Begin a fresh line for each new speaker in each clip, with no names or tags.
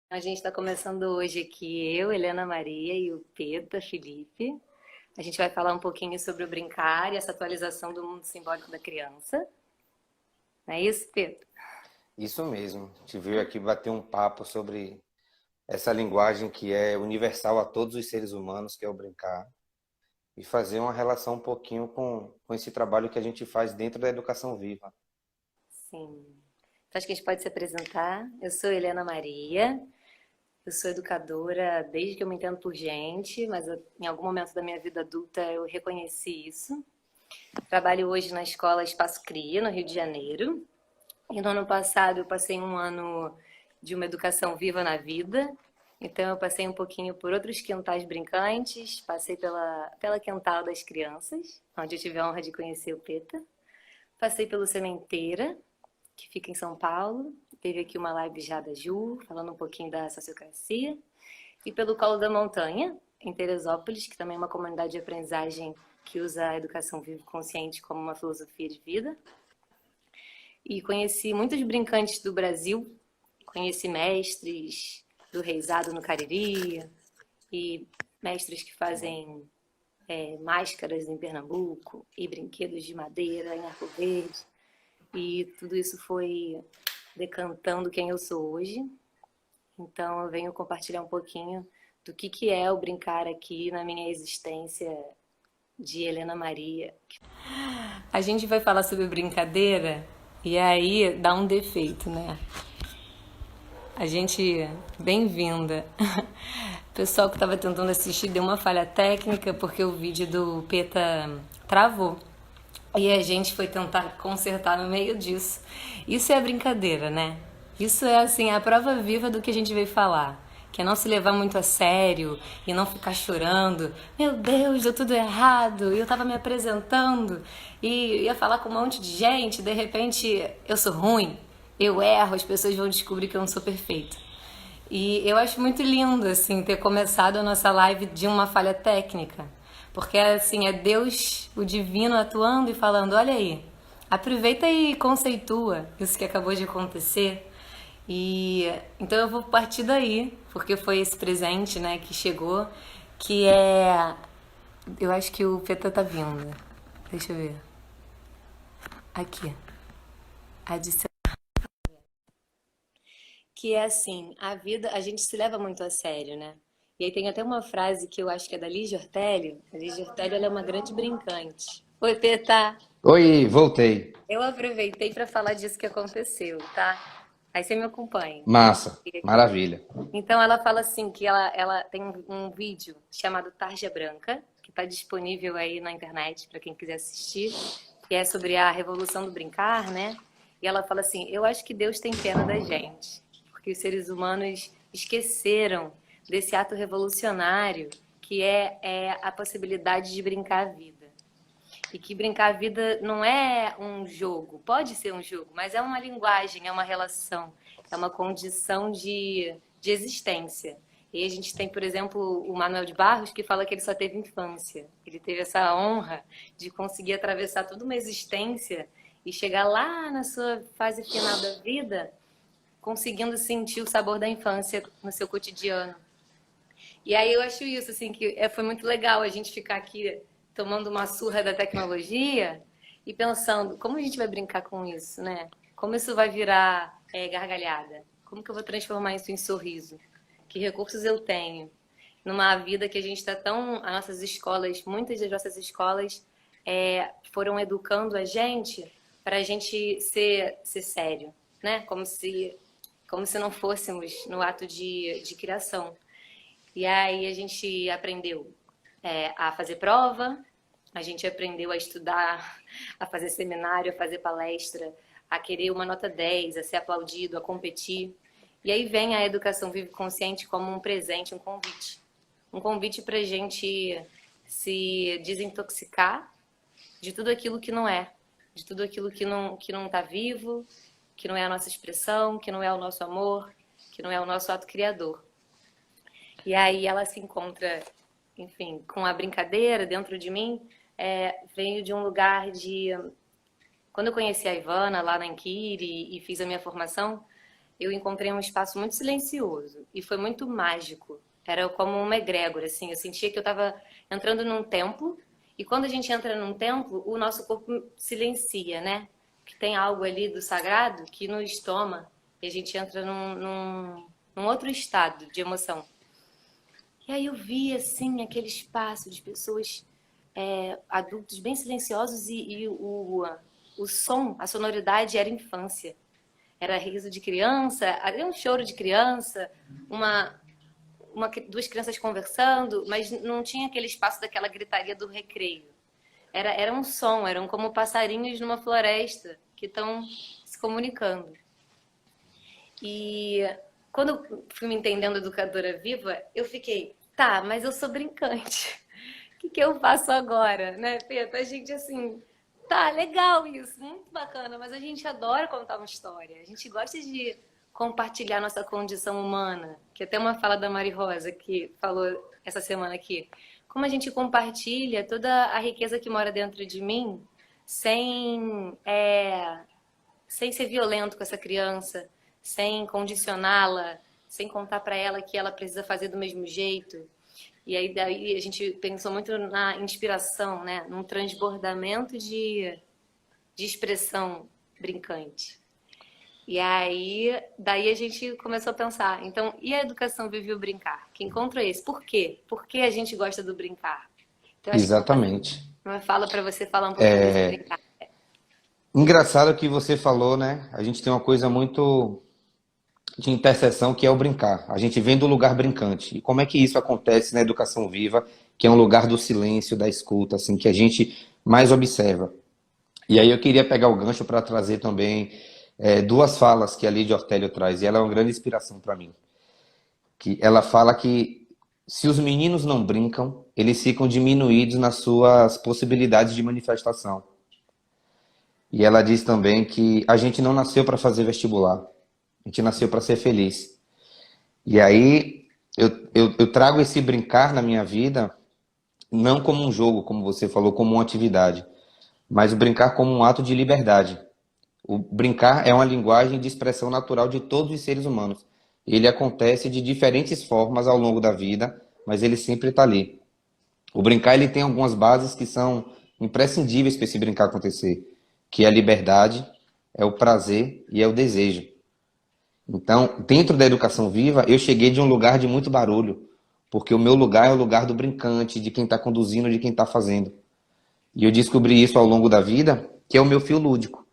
A gente está começando hoje aqui, eu, Helena Maria e o Peta Felipe. A gente vai falar um pouquinho sobre o brincar e essa atualização do mundo simbólico da criança. Não é isso, Peta?
Isso mesmo. A gente veio aqui bater um papo sobre essa linguagem que é universal a todos os seres humanos, que é o brincar, e fazer uma relação um pouquinho com esse trabalho que a gente faz dentro da educação viva.
Sim. Então, acho que a gente pode se apresentar. Eu sou Helena Maria, eu sou educadora desde que eu me entendo por gente, mas em algum momento da minha vida adulta eu reconheci isso. Trabalho hoje na escola Espaço Cria, no Rio de Janeiro. E no ano passado eu passei um ano de uma educação viva na vida. Então eu passei um pouquinho por outros quintais brincantes, passei pela quintal das crianças, onde eu tive a honra de conhecer o Peta. Passei pelo Sementeira, que fica em São Paulo. Teve aqui uma live já da Ju, falando um pouquinho da sociocracia. E pelo Colo da Montanha, em Teresópolis, que também é uma comunidade de aprendizagem que usa a educação vivo consciente como uma filosofia de vida. E conheci muitos brincantes do Brasil, conheci mestres do Reisado no Cariri e mestres que fazem máscaras em Pernambuco e brinquedos de madeira em Arco Verde. E tudo isso foi decantando quem eu sou hoje. Então eu venho compartilhar um pouquinho do que é o brincar aqui na minha existência de Helena Maria. A gente vai falar sobre brincadeira e aí dá um defeito, né? A gente, bem-vinda. O pessoal que estava tentando assistir deu uma falha técnica porque o vídeo do Peta travou. E a gente foi tentar consertar no meio disso. Isso é brincadeira, né? Isso é assim a prova viva do que a gente veio falar. Que é não se levar muito a sério e não ficar chorando. Meu Deus, deu tudo errado. E eu tava me apresentando e ia falar com um monte de gente. De repente, eu sou ruim, eu erro, as pessoas vão descobrir que eu não sou perfeito. E eu acho muito lindo, assim, ter começado a nossa live de uma falha técnica. Porque, assim, é Deus, o divino, atuando e falando, olha aí, aproveita e conceitua isso que acabou de acontecer. E então eu vou partir daí, porque foi esse presente, né, que chegou, que é... Eu acho que o Peta tá vindo. Deixa eu ver. Aqui. Adicionar. Que é assim, a vida, a gente se leva muito a sério, né? E aí tem até uma frase que eu acho que é da Lígia Ortélio. A Lígia Ortélio, ela é uma grande brincante. Oi, Peta!
Oi, voltei.
Eu aproveitei para falar disso que aconteceu, tá? Aí você me acompanha.
Massa, maravilha.
Então ela fala assim que ela tem um vídeo chamado Tarja Branca, que está disponível aí na internet para quem quiser assistir, que é sobre a revolução do brincar, né? E ela fala assim: eu acho que Deus tem pena da gente, porque os seres humanos esqueceram desse ato revolucionário que é a possibilidade de brincar a vida. E que brincar a vida não é um jogo, pode ser um jogo, mas é uma linguagem, é uma relação, é uma condição de existência. E a gente tem, por exemplo, o Manuel de Barros, que fala que ele só teve infância. Ele teve essa honra de conseguir atravessar toda uma existência e chegar lá na sua fase final da vida, conseguindo sentir o sabor da infância no seu cotidiano. E aí eu acho isso, assim, que foi muito legal a gente ficar aqui tomando uma surra da tecnologia e pensando, como a gente vai brincar com isso, né? Como isso vai virar gargalhada? Como que eu vou transformar isso em sorriso? Que recursos eu tenho? Numa vida que a gente está tão... As nossas escolas, muitas das nossas escolas foram educando a gente para a gente ser sério, né? Como se não fôssemos no ato de criação. E aí a gente aprendeu a fazer prova, a gente aprendeu a estudar, a fazer seminário, a fazer palestra, a querer uma nota 10, a ser aplaudido, a competir. E aí vem a educação vivo consciente como um presente, um convite. Um convite para a gente se desintoxicar de tudo aquilo que não é, de tudo aquilo que não está vivo, que não é a nossa expressão, que não é o nosso amor, que não é o nosso ato criador. E aí ela se encontra, enfim, com a brincadeira dentro de mim, veio de um lugar de... Quando eu conheci a Ivana lá na Inquiri e fiz a minha formação, eu encontrei um espaço muito silencioso e foi muito mágico. Era como uma egrégora, assim. Eu sentia que eu estava entrando num templo e quando a gente entra num templo, o nosso corpo silencia, né? Que tem algo ali do sagrado que nos toma e a gente entra num outro estado de emoção. E aí eu vi, assim, aquele espaço de pessoas, adultos bem silenciosos e o som, a sonoridade era infância. Era riso de criança, era um choro de criança, duas crianças conversando, mas não tinha aquele espaço daquela gritaria do recreio. Era um som, eram como passarinhos numa floresta que estão se comunicando. E quando eu fui me entendendo educadora viva, eu fiquei, tá, mas eu sou brincante. O que eu faço agora, né, Pedro? A gente, assim, tá, legal isso, muito bacana, mas a gente adora contar uma história. A gente gosta de compartilhar nossa condição humana, que até uma fala da Mari Rosa, que falou essa semana aqui. Como a gente compartilha toda a riqueza que mora dentro de mim sem ser violento com essa criança, sem condicioná-la, sem contar para ela que ela precisa fazer do mesmo jeito. E aí daí a gente pensou muito na inspiração, né? Num transbordamento de expressão brincante. E aí, daí a gente começou a pensar, então, e a educação Vive o Brincar? Que encontro é esse? Por quê? Por que a gente gosta do brincar? Então, acho que eu vou fazer
Exatamente.
uma fala para você falar um pouquinho desse brincar.
Engraçado que você falou, né? A gente tem uma coisa muito de interseção que é o brincar. A gente vem do lugar brincante. E como é que isso acontece na educação viva, que é um lugar do silêncio, da escuta, assim, que a gente mais observa. E aí eu queria pegar o gancho para trazer também duas falas que a Lídia Ortélio traz, e ela é uma grande inspiração para mim. Que ela fala que se os meninos não brincam, eles ficam diminuídos nas suas possibilidades de manifestação. E ela diz também que a gente não nasceu para fazer vestibular, a gente nasceu para ser feliz. E aí eu trago esse brincar na minha vida, não como um jogo, como você falou, como uma atividade, mas o brincar como um ato de liberdade. O brincar é uma linguagem de expressão natural de todos os seres humanos. Ele acontece de diferentes formas ao longo da vida, mas ele sempre está ali. O brincar ele tem algumas bases que são imprescindíveis para esse brincar acontecer, que é a liberdade, é o prazer e é o desejo. Então, dentro da educação viva, eu cheguei de um lugar de muito barulho, porque o meu lugar é o lugar do brincante, de quem está conduzindo, de quem está fazendo. E eu descobri isso ao longo da vida, que é o meu fio lúdico.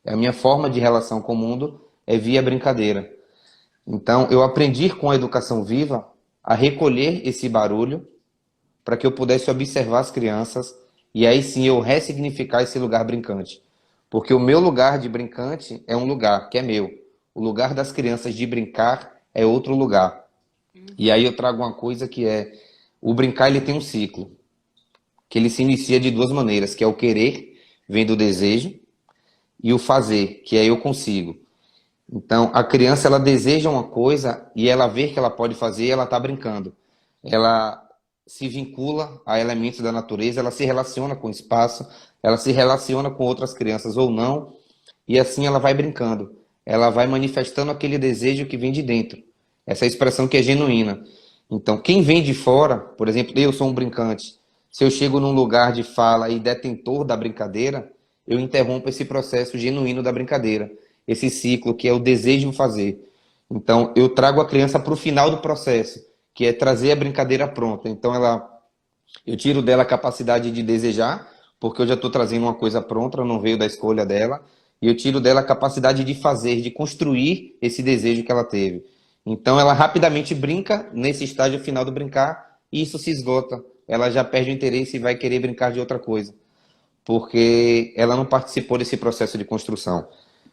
É a minha forma de relação com o mundo é via brincadeira. Então, eu aprendi com a educação viva a recolher esse barulho para que eu pudesse observar as crianças e aí sim eu ressignificar esse lugar brincante. Porque o meu lugar de brincante é um lugar que é meu. O lugar das crianças de brincar é outro lugar. E aí eu trago uma coisa que é, o brincar ele tem um ciclo, que ele se inicia de duas maneiras, que é o querer, vem do desejo, e o fazer, que é eu consigo. Então, a criança, ela deseja uma coisa e ela vê que ela pode fazer e ela está brincando. Ela se vincula a elementos da natureza, ela se relaciona com o espaço, ela se relaciona com outras crianças ou não, e assim ela vai brincando. Ela vai manifestando aquele desejo que vem de dentro. Essa expressão que é genuína. Então, quem vem de fora, por exemplo, eu sou um brincante, se eu chego num lugar de fala e detentor da brincadeira, eu interrompo esse processo genuíno da brincadeira, esse ciclo que é o desejo de fazer. Então, eu trago a criança para o final do processo, que é trazer a brincadeira pronta. Então, eu tiro dela a capacidade de desejar, porque eu já estou trazendo uma coisa pronta, não veio da escolha dela, e eu tiro dela a capacidade de fazer, de construir esse desejo que ela teve. Então, ela rapidamente brinca nesse estágio final do brincar, e isso se esgota. Ela já perde o interesse e vai querer brincar de outra coisa, porque ela não participou desse processo de construção.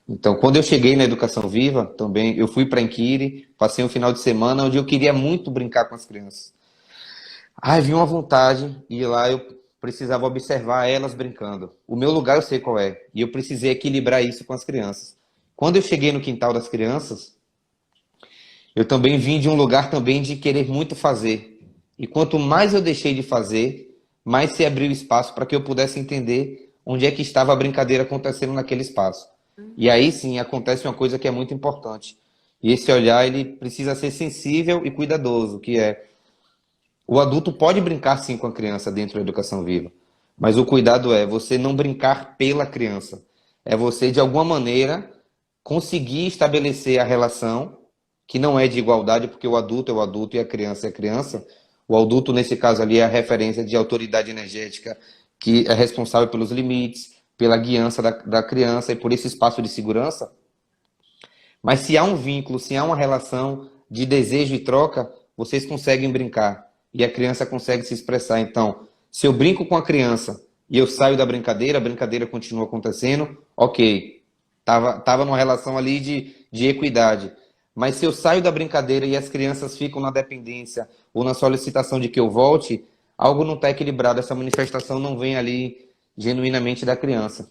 Então, quando eu cheguei na Educação Viva, também, eu fui para Inquiri, passei um final de semana onde eu queria muito brincar com as crianças. Ai, vi uma vontade, e lá eu precisava observar elas brincando. O meu lugar eu sei qual é, e eu precisei equilibrar isso com as crianças. Quando eu cheguei no quintal das crianças, eu também vim de um lugar também de querer muito fazer. E quanto mais eu deixei de fazer, mais se abriu espaço para que eu pudesse entender onde é que estava a brincadeira acontecendo naquele espaço. E aí sim acontece uma coisa que é muito importante, E esse olhar, ele precisa ser sensível e cuidadoso, que é, o adulto pode brincar sim com a criança dentro da educação viva, mas o cuidado é você não brincar pela criança. É você, de alguma maneira, conseguir estabelecer a relação, que não é de igualdade, porque o adulto é o adulto e a criança é a criança. O adulto, nesse caso ali, é a referência de autoridade energética, que é responsável pelos limites, pela guiança da criança e por esse espaço de segurança. Mas se há um vínculo, se há uma relação de desejo e troca, vocês conseguem brincar e a criança consegue se expressar. Então, se eu brinco com a criança e eu saio da brincadeira, a brincadeira continua acontecendo, ok. Tava numa relação ali de equidade. Mas se eu saio da brincadeira e as crianças ficam na dependência ou na solicitação de que eu volte, algo não está equilibrado, essa manifestação não vem ali genuinamente da criança.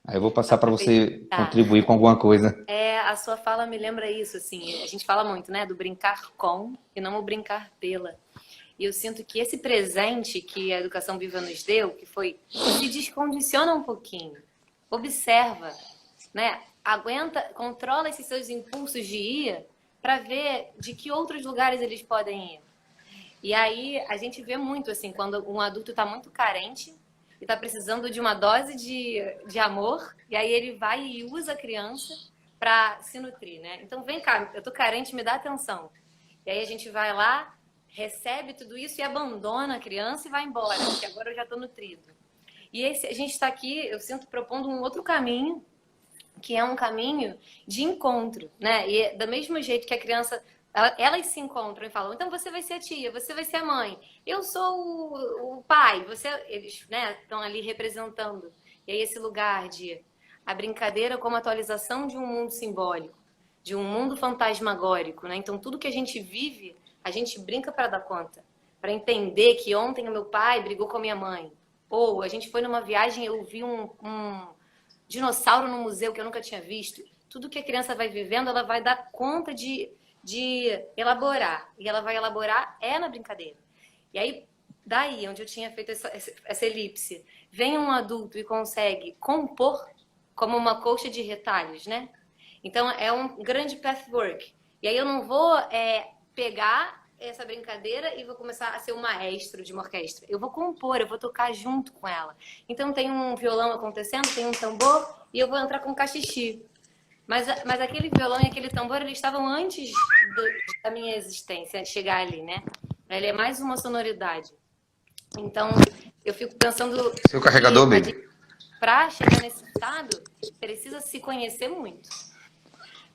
Aí eu vou passar para você
Aproveitar.
contribuir com alguma coisa.
A sua fala me lembra isso, assim, a gente fala muito, né, do brincar com e não o brincar pela. E eu sinto que esse presente que a Educação Viva nos deu, que foi, se descondiciona um pouquinho, observa, né, aguenta, controla esses seus impulsos de ir para ver de que outros lugares eles podem ir. E aí a gente vê muito, assim, quando um adulto está muito carente e está precisando de uma dose de amor, e aí ele vai e usa a criança para se nutrir, né? Então, vem cá, eu tô carente, me dá atenção. E aí a gente vai lá, recebe tudo isso e abandona a criança e vai embora, porque agora eu já tô nutrido. E esse, a gente está aqui, eu sinto, propondo um outro caminho, que é um caminho de encontro, né? E do mesmo jeito que a criança, elas se encontram e falam, então você vai ser a tia, você vai ser a mãe, eu sou o pai, você, eles, né, estão ali representando. E aí esse lugar de a brincadeira como atualização de um mundo simbólico, de um mundo fantasmagórico, né? Então tudo que a gente vive, a gente brinca para dar conta, para entender que ontem o meu pai brigou com a minha mãe, ou a gente foi numa viagem, eu vi um dinossauro no museu que eu nunca tinha visto. Tudo que a criança vai vivendo, ela vai dar conta de elaborar. E ela vai elaborar na brincadeira. E aí, daí, onde eu tinha feito essa elipse, vem um adulto e consegue compor como uma colcha de retalhos, né? Então, é um grande pathwork. E aí eu não vou pegar essa brincadeira e vou começar a ser o maestro de uma orquestra. Eu vou compor, eu vou tocar junto com ela. Então tem um violão acontecendo, tem um tambor e eu vou entrar com cachixi. Mas aquele violão e aquele tambor, eles estavam antes da minha existência chegar ali, né? Ele é mais uma sonoridade. Então eu fico pensando
Seu carregador, baby.
para chegar nesse estado, precisa se conhecer muito.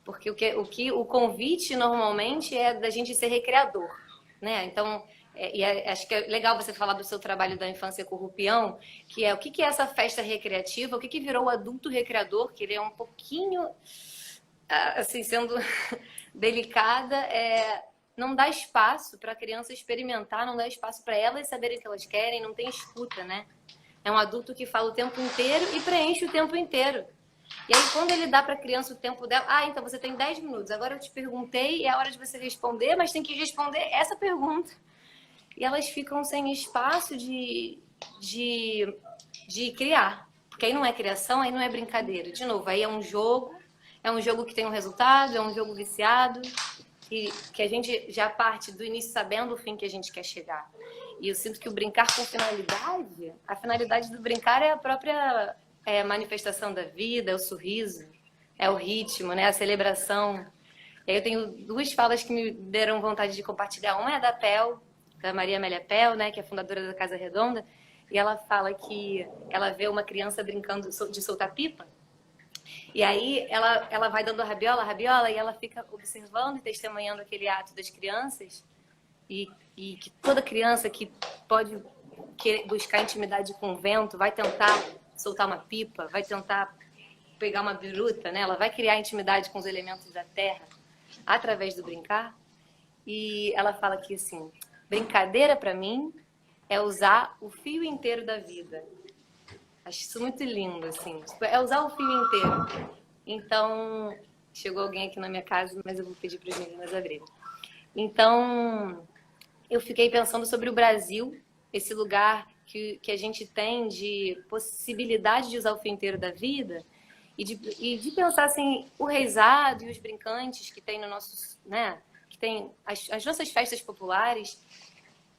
Porque o convite normalmente é da gente ser recreador, né? Então, acho que é legal você falar do seu trabalho da infância com o Rupião, que é o que é essa festa recreativa, o que virou o adulto recreador, que ele é um pouquinho, assim, sendo delicada, não dá espaço para a criança experimentar, não dá espaço para elas saberem o que elas querem, não tem escuta, né? É um adulto que fala o tempo inteiro e preenche o tempo inteiro. E aí, quando ele dá para a criança o tempo dela, então você tem 10 minutos, agora eu te perguntei e é hora de você responder, mas tem que responder essa pergunta. E elas ficam sem espaço de criar. Porque aí não é criação, aí não é brincadeira. De novo, aí é um jogo que tem um resultado, é um jogo viciado, que a gente já parte do início sabendo o fim que a gente quer chegar. E eu sinto que o brincar com finalidade, a finalidade do brincar é a própria manifestação da vida, é o sorriso, é o ritmo, né? A celebração. E aí eu tenho duas falas que me deram vontade de compartilhar. Uma é da Pel, da Maria Amélia Pel, né, que é fundadora da Casa Redonda, e ela fala que ela vê uma criança brincando de soltar pipa, e aí ela vai dando a rabiola, e ela fica observando e testemunhando aquele ato das crianças, e que toda criança que pode buscar intimidade com o vento vai tentar soltar uma pipa, vai tentar pegar uma biruta, né? Ela vai criar intimidade com os elementos da terra através do brincar. E ela fala que, assim, brincadeira para mim é usar o fio inteiro da vida. Acho isso muito lindo, assim. É usar o fio inteiro. Então, chegou alguém aqui na minha casa, mas eu vou pedir para as meninas abrirem. Então, eu fiquei pensando sobre o Brasil, esse lugar que a gente tem de possibilidade de usar o fio inteiro da vida, e de pensar assim, o reisado e os brincantes que tem no nosso, né, que tem as nossas festas populares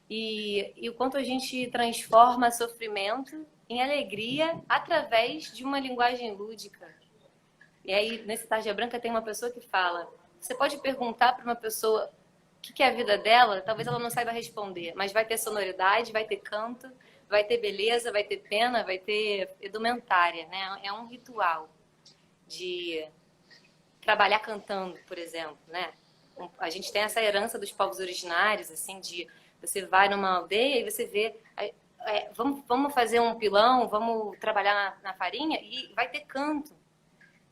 e o quanto a gente transforma sofrimento em alegria através de uma linguagem lúdica. E aí, nesse Tarja Branca, tem uma pessoa que fala, você pode perguntar para uma pessoa o que é a vida dela, talvez ela não saiba responder, mas vai ter sonoridade, vai ter canto, vai ter beleza, vai ter pena, vai ter edumentária, né? É um ritual de trabalhar cantando, por exemplo, né? A gente tem essa herança dos povos originários, assim, de você vai numa aldeia e você vê, vamos fazer um pilão, vamos trabalhar na farinha e vai ter canto.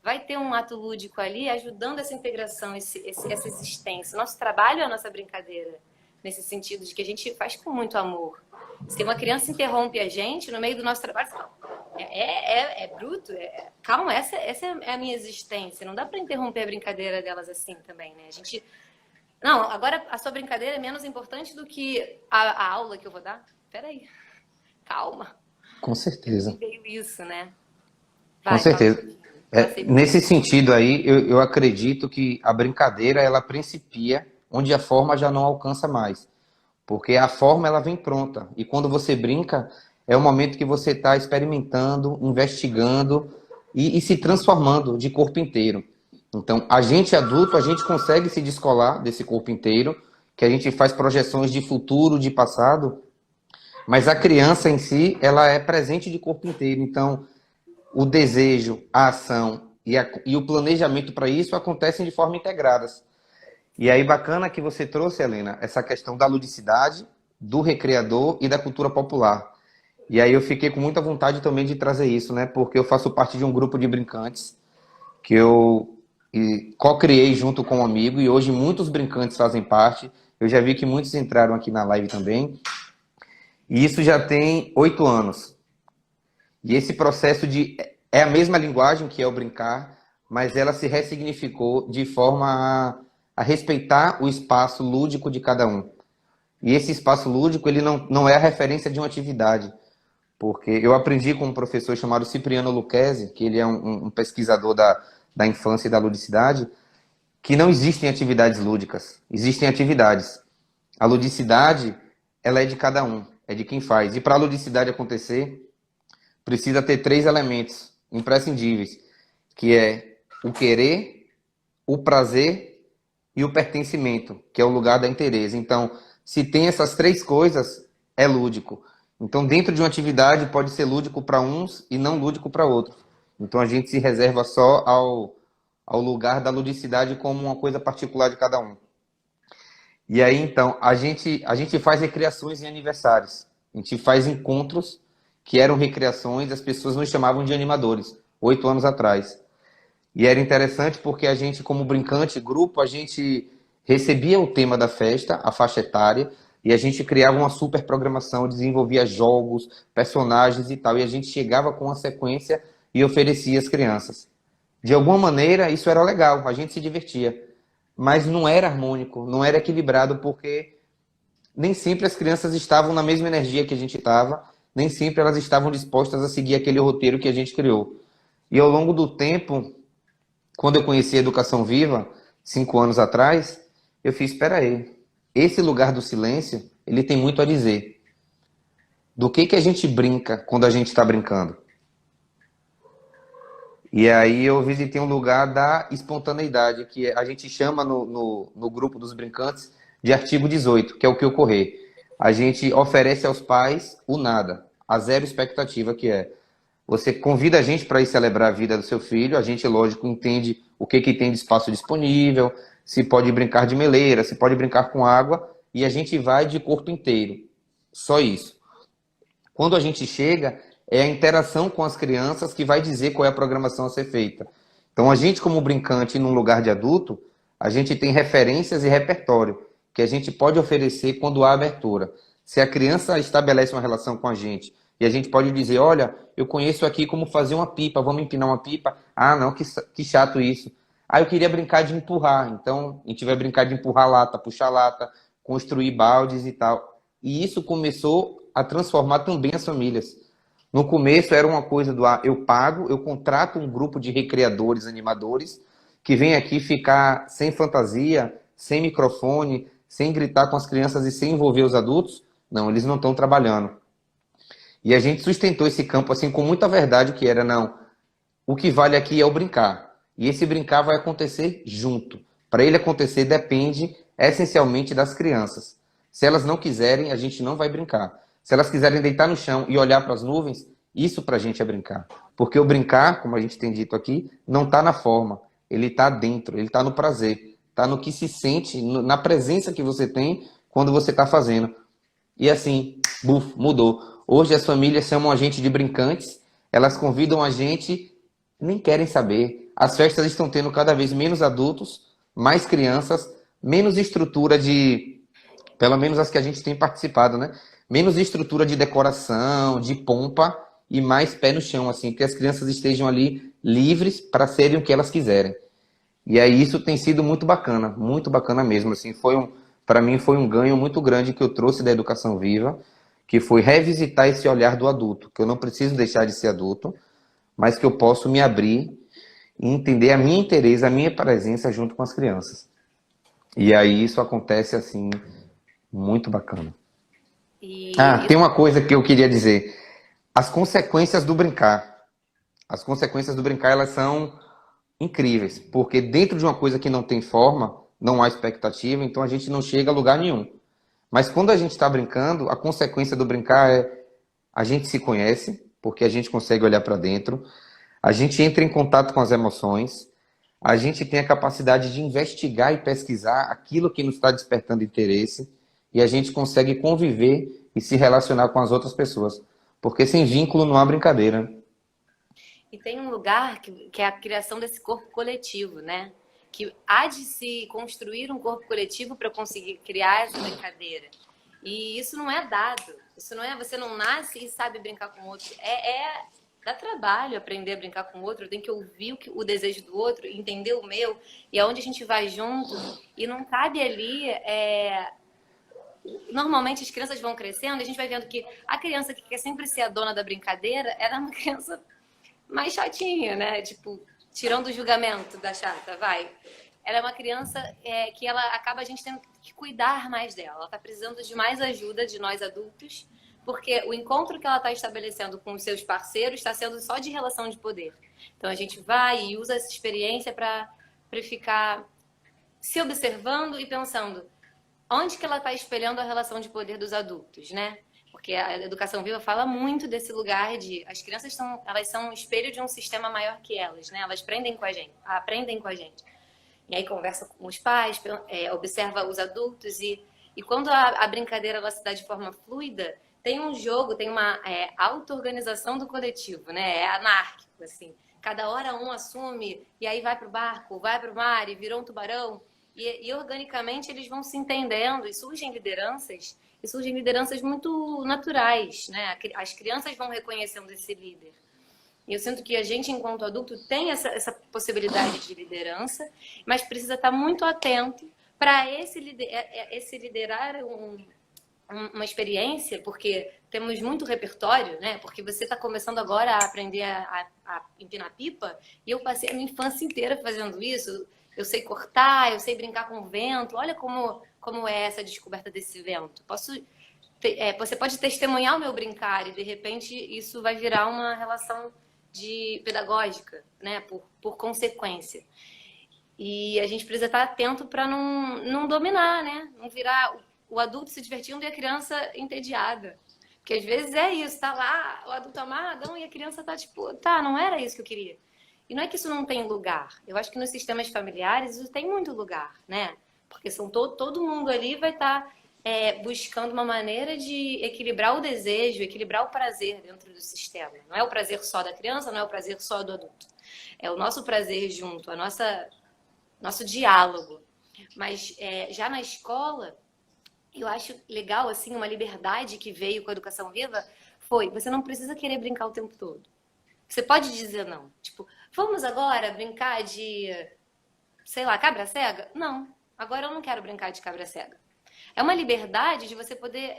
Vai ter um ato lúdico ali ajudando essa integração, essa existência. Nosso trabalho é a nossa brincadeira, nesse sentido de que a gente faz com muito amor. Se uma criança interrompe a gente no meio do nosso trabalho, é bruto, calma, essa é a minha existência. Não dá para interromper a brincadeira delas assim também, né? Não, agora a sua brincadeira é menos importante do que a aula que eu vou dar? Peraí, calma.
Com certeza.
Veio isso, né?
Com certeza. Nesse sentido aí, eu acredito que a brincadeira, ela principia onde a forma já não alcança mais. Porque a forma, ela vem pronta. E quando você brinca, é o momento que você está experimentando, investigando e se transformando de corpo inteiro. Então, a gente adulto, a gente consegue se descolar desse corpo inteiro, que a gente faz projeções de futuro, de passado, mas a criança em si, ela é presente de corpo inteiro. Então, o desejo, a ação e o planejamento para isso acontecem de forma integradas. E aí, bacana que você trouxe, Helena, essa questão da ludicidade, do recreador e da cultura popular. E aí eu fiquei com muita vontade também de trazer isso, né? Porque eu faço parte de um grupo de brincantes que eu co-criei junto com um amigo e hoje muitos brincantes fazem parte. Eu já vi que muitos entraram aqui na live também. E isso já tem 8 anos. E esse processo é a mesma linguagem que é o brincar, mas ela se ressignificou de forma a respeitar o espaço lúdico de cada um. E esse espaço lúdico, ele não é a referência de uma atividade. Porque eu aprendi com um professor chamado Cipriano Lucchesi, que ele é um pesquisador da infância e da ludicidade, que não existem atividades lúdicas, existem atividades. A ludicidade, ela é de cada um, é de quem faz. E para a ludicidade acontecer, precisa ter 3 elementos imprescindíveis, que é o querer, o prazer e o pertencimento, que é o lugar da inteireza. Então, se tem essas 3 coisas, é lúdico. Então, dentro de uma atividade, pode ser lúdico para uns e não lúdico para outros. Então, a gente se reserva só ao lugar da ludicidade como uma coisa particular de cada um. E aí, então, a gente faz recreações em aniversários. A gente faz encontros que eram recreações, as pessoas nos chamavam de animadores, 8 anos atrás. E era interessante porque a gente, como brincante, grupo, a gente recebia o tema da festa, a faixa etária, e a gente criava uma super programação, desenvolvia jogos, personagens e tal, e a gente chegava com uma sequência e oferecia às crianças. De alguma maneira, isso era legal, a gente se divertia. Mas não era harmônico, não era equilibrado, porque nem sempre as crianças estavam na mesma energia que a gente estava, nem sempre elas estavam dispostas a seguir aquele roteiro que a gente criou. E ao longo do tempo, quando eu conheci a Educação Viva, 5 anos atrás, eu fiz, espera aí, esse lugar do silêncio, ele tem muito a dizer. Do que a gente brinca quando a gente está brincando? E aí eu visitei um lugar da espontaneidade, que a gente chama no grupo dos brincantes de artigo 18, que é o que ocorrer. A gente oferece aos pais o nada, a zero expectativa, que é você convida a gente para ir celebrar a vida do seu filho, a gente, lógico, entende o que tem de espaço disponível, se pode brincar de meleira, se pode brincar com água, e a gente vai de corpo inteiro. Só isso. Quando a gente chega, é a interação com as crianças que vai dizer qual é a programação a ser feita. Então, a gente, como brincante num lugar de adulto, a gente tem referências e repertório que a gente pode oferecer quando há abertura. Se a criança estabelece uma relação com a gente e a gente pode dizer, olha, eu conheço aqui como fazer uma pipa, vamos empinar uma pipa? Ah, não, que chato isso. Ah, eu queria brincar de empurrar. Então, a gente vai brincar de empurrar lata, puxar lata, construir baldes e tal. E isso começou a transformar também as famílias. No começo era uma coisa do eu pago, eu contrato um grupo de recreadores, animadores, que vem aqui ficar sem fantasia, sem microfone, sem gritar com as crianças e sem envolver os adultos. Não, eles não estão trabalhando. E a gente sustentou esse campo assim com muita verdade, que era, não, o que vale aqui é o brincar. E esse brincar vai acontecer junto. Para ele acontecer depende essencialmente das crianças. Se elas não quiserem, a gente não vai brincar. Se elas quiserem deitar no chão e olhar para as nuvens, isso para a gente é brincar. Porque o brincar, como a gente tem dito aqui, não está na forma. Ele está dentro, ele está no prazer. Está no que se sente, na presença que você tem quando você está fazendo. E assim, buf, mudou. Hoje as famílias chamam a gente de brincantes, elas convidam a gente, nem querem saber. As festas estão tendo cada vez menos adultos, mais crianças, menos estrutura de, pelo menos as que a gente tem participado, né? Menos estrutura de decoração, de pompa e mais pé no chão, assim, que as crianças estejam ali livres para serem o que elas quiserem. E aí isso tem sido muito bacana mesmo, assim, para mim foi um ganho muito grande que eu trouxe da educação viva, que foi revisitar esse olhar do adulto, que eu não preciso deixar de ser adulto, mas que eu posso me abrir e entender a minha interesse, a minha presença junto com as crianças. E aí isso acontece assim, muito bacana. Ah,
E
tem uma coisa que eu queria dizer. As consequências do brincar. As consequências do brincar, elas são incríveis, porque dentro de uma coisa que não tem forma, não há expectativa, então a gente não chega a lugar nenhum. Mas quando a gente está brincando, a consequência do brincar é a gente se conhece, porque a gente consegue olhar para dentro, a gente entra em contato com as emoções, a gente tem a capacidade de investigar e pesquisar aquilo que nos está despertando interesse, e a gente consegue conviver e se relacionar com as outras pessoas. Porque sem vínculo não há brincadeira.
E tem um lugar que é a criação desse corpo coletivo, né? Que há de se construir um corpo coletivo para conseguir criar essa brincadeira. E isso não é dado. Isso não é, você não nasce e sabe brincar com o outro. Dá trabalho aprender a brincar com o outro. Tem que ouvir o desejo do outro, entender o meu. E aonde a gente vai junto. E não cabe ali. Normalmente as crianças vão crescendo e a gente vai vendo que a criança que quer sempre ser a dona da brincadeira, ela é uma criança mais chatinha, né? Tipo, tirando o julgamento da chata, vai. Ela é uma criança que ela acaba a gente tendo que cuidar mais dela. Ela está precisando de mais ajuda de nós adultos, porque o encontro que ela está estabelecendo com os seus parceiros está sendo só de relação de poder. Então a gente vai e usa essa experiência para ficar se observando e pensando onde que ela está espelhando a relação de poder dos adultos, né? Porque a educação viva fala muito desse lugar de as crianças elas são um espelho de um sistema maior que elas, né? Elas aprendem com a gente. E aí conversa com os pais, observa os adultos e quando a brincadeira ela se dá de forma fluida, tem um jogo, tem uma auto-organização do coletivo, né? É anárquico, assim. Cada hora um assume e aí vai pro barco, vai pro mar e virou um tubarão. E organicamente eles vão se entendendo e surgem lideranças muito naturais, né? As crianças vão reconhecendo esse líder. E eu sinto que a gente, enquanto adulto, tem essa possibilidade de liderança, mas precisa estar muito atento para esse liderar uma experiência, porque temos muito repertório, né? Porque você está começando agora a aprender a empinar pipa, e eu passei a minha infância inteira fazendo isso. Eu sei cortar, eu sei brincar com o vento. Olha como é essa descoberta desse vento. Você pode testemunhar o meu brincar e, de repente, isso vai virar uma relação de pedagógica, né? Por consequência. E a gente precisa estar atento para não dominar, né? Não virar o adulto se divertindo e a criança entediada. Porque às vezes é isso, tá lá o adulto amarradão e a criança tá tipo, tá, não era isso que eu queria. E não é que isso não tem lugar. Eu acho que nos sistemas familiares isso tem muito lugar, né? Porque todo mundo ali vai estar buscando uma maneira de equilibrar o desejo, equilibrar o prazer dentro do sistema. Não é o prazer só da criança, não é o prazer só do adulto. É o nosso prazer junto, nosso diálogo. Mas já na escola, eu acho legal, assim, uma liberdade que veio com a educação viva você não precisa querer brincar o tempo todo. Você pode dizer não. Tipo, vamos agora brincar de, sei lá, cabra cega? Não, agora eu não quero brincar de cabra cega. É uma liberdade de você poder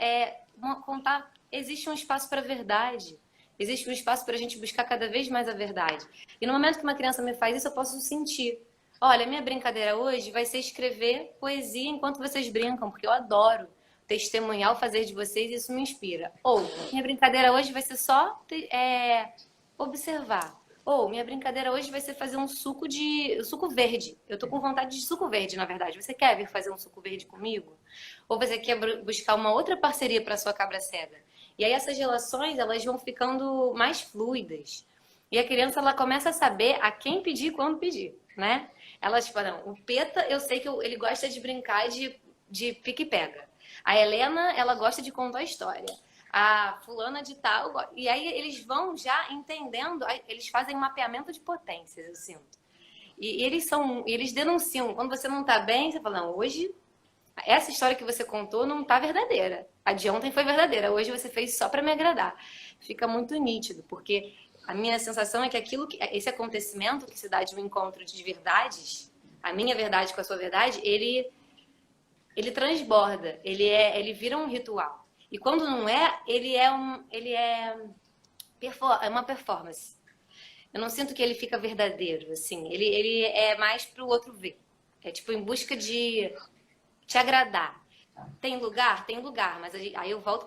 contar, existe um espaço para verdade. existe um espaço para a gente buscar cada vez mais a verdade. E no momento que uma criança me faz isso, eu posso sentir. Olha, minha brincadeira hoje vai ser escrever poesia enquanto vocês brincam, porque eu adoro testemunhar o fazer de vocês e isso me inspira. Ou, minha brincadeira hoje vai ser só observar. Ou, minha brincadeira hoje vai ser fazer um suco verde. Eu tô com vontade de suco verde, na verdade. Você quer vir fazer um suco verde comigo? Ou você quer buscar uma outra parceria para sua cabra cega? E aí essas relações, elas vão ficando mais fluidas. E a criança, ela começa a saber a quem pedir e quando pedir, né? Ela, tipo, não, o Peta, eu sei que ele gosta de brincar de pique-pega. A Helena, ela gosta de contar história. A fulana de tal. E aí eles vão já entendendo, eles fazem um mapeamento de potências, eu sinto. E eles denunciam. Quando você não tá bem, você fala, não, hoje essa história que você contou não tá verdadeira. A de ontem foi verdadeira, hoje você fez só para me agradar. Fica muito nítido, porque a minha sensação é que esse acontecimento que se dá de um encontro de verdades, a minha verdade com a sua verdade, ele transborda, ele vira um ritual. E quando não é, é uma performance. Eu não sinto que ele fica verdadeiro, assim. Ele é mais pro outro ver. É tipo em busca de te agradar. Tem lugar? Tem lugar, mas aí eu volto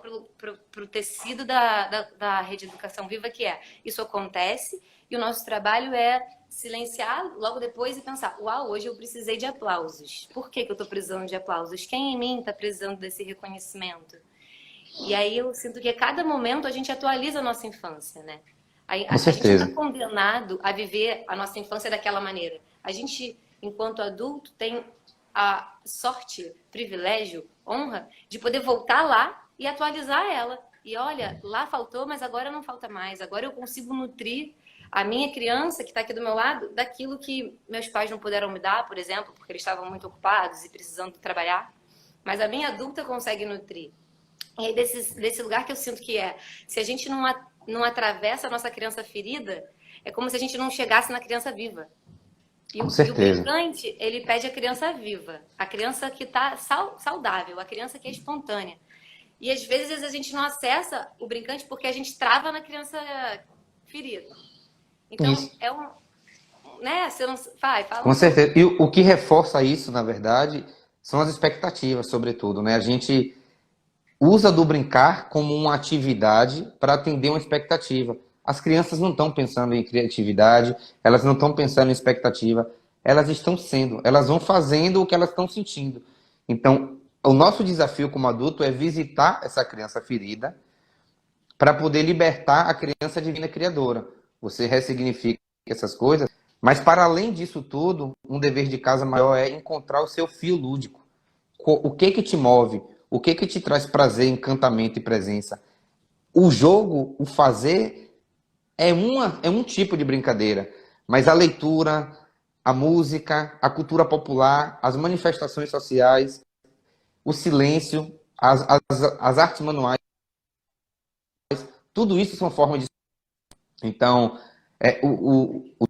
pro tecido da Rede Educação Viva, que é isso acontece e o nosso trabalho é silenciar logo depois e pensar, uau, hoje eu precisei de aplausos. Por que eu estou precisando de aplausos? Quem em mim está precisando desse reconhecimento? E aí eu sinto que a cada momento a gente atualiza a nossa infância, né?
Com
A gente não está
certeza.
condenado a viver a nossa infância daquela maneira. A gente, enquanto adulto, tem a sorte, privilégio, honra de poder voltar lá e atualizar ela. E olha, lá faltou, mas agora não falta mais. Agora eu consigo nutrir a minha criança que está aqui do meu lado daquilo que meus pais não puderam me dar, por exemplo, porque eles estavam muito ocupados e precisando trabalhar. Mas a minha adulta consegue nutrir. E aí desse lugar que eu sinto que se a gente não atravessa a nossa criança ferida, é como se a gente não chegasse na criança viva.
Com
E o
certeza.
brincante, ele pede a criança viva, a criança que está saudável, a criança que é espontânea. E às vezes a gente não acessa o brincante porque a gente trava na criança ferida. Então,
Isso.
né, você não fala
Com
um pouco.
certeza. E o que reforça isso, na verdade, são as expectativas, sobretudo, né? A gente usa do brincar como uma atividade para atender uma expectativa. As crianças não estão pensando em criatividade, elas não estão pensando em expectativa, elas estão sendo, elas vão fazendo o que elas estão sentindo. Então, o nosso desafio como adulto é visitar essa criança ferida para poder libertar a criança divina criadora. Você ressignifica essas coisas, mas para além disso tudo, um dever de casa maior é encontrar o seu fio lúdico. O que te move? O que te traz prazer, encantamento e presença? O jogo, o fazer, é um tipo de brincadeira, mas a leitura, a música, a cultura popular, as manifestações sociais, o silêncio, as artes manuais, tudo isso são formas de. Então, o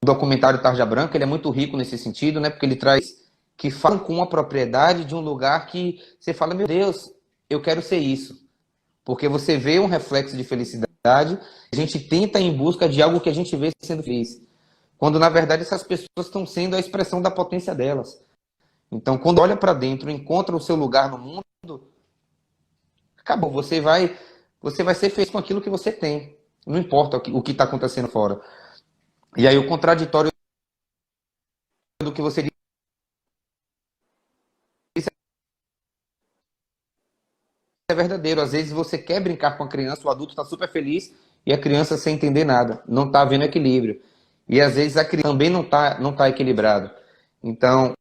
documentário Tarja Branca ele é muito rico nesse sentido, né? Porque ele traz que falam com uma propriedade de um lugar que você fala, meu Deus, eu quero ser isso. Porque você vê um reflexo de felicidade, a gente tenta ir em busca de algo que a gente vê sendo feliz. Quando, na verdade, essas pessoas estão sendo a expressão da potência delas. Então, quando olha para dentro, encontra o seu lugar no mundo, acabou. Você vai ser feliz com aquilo que você tem. Não importa o que está acontecendo fora. E aí, o contraditório do que você disse é verdadeiro. Às vezes, você quer brincar com a criança, o adulto está super feliz e a criança sem entender nada. Não está havendo equilíbrio. E às vezes a criança também não tá equilibrado. Então,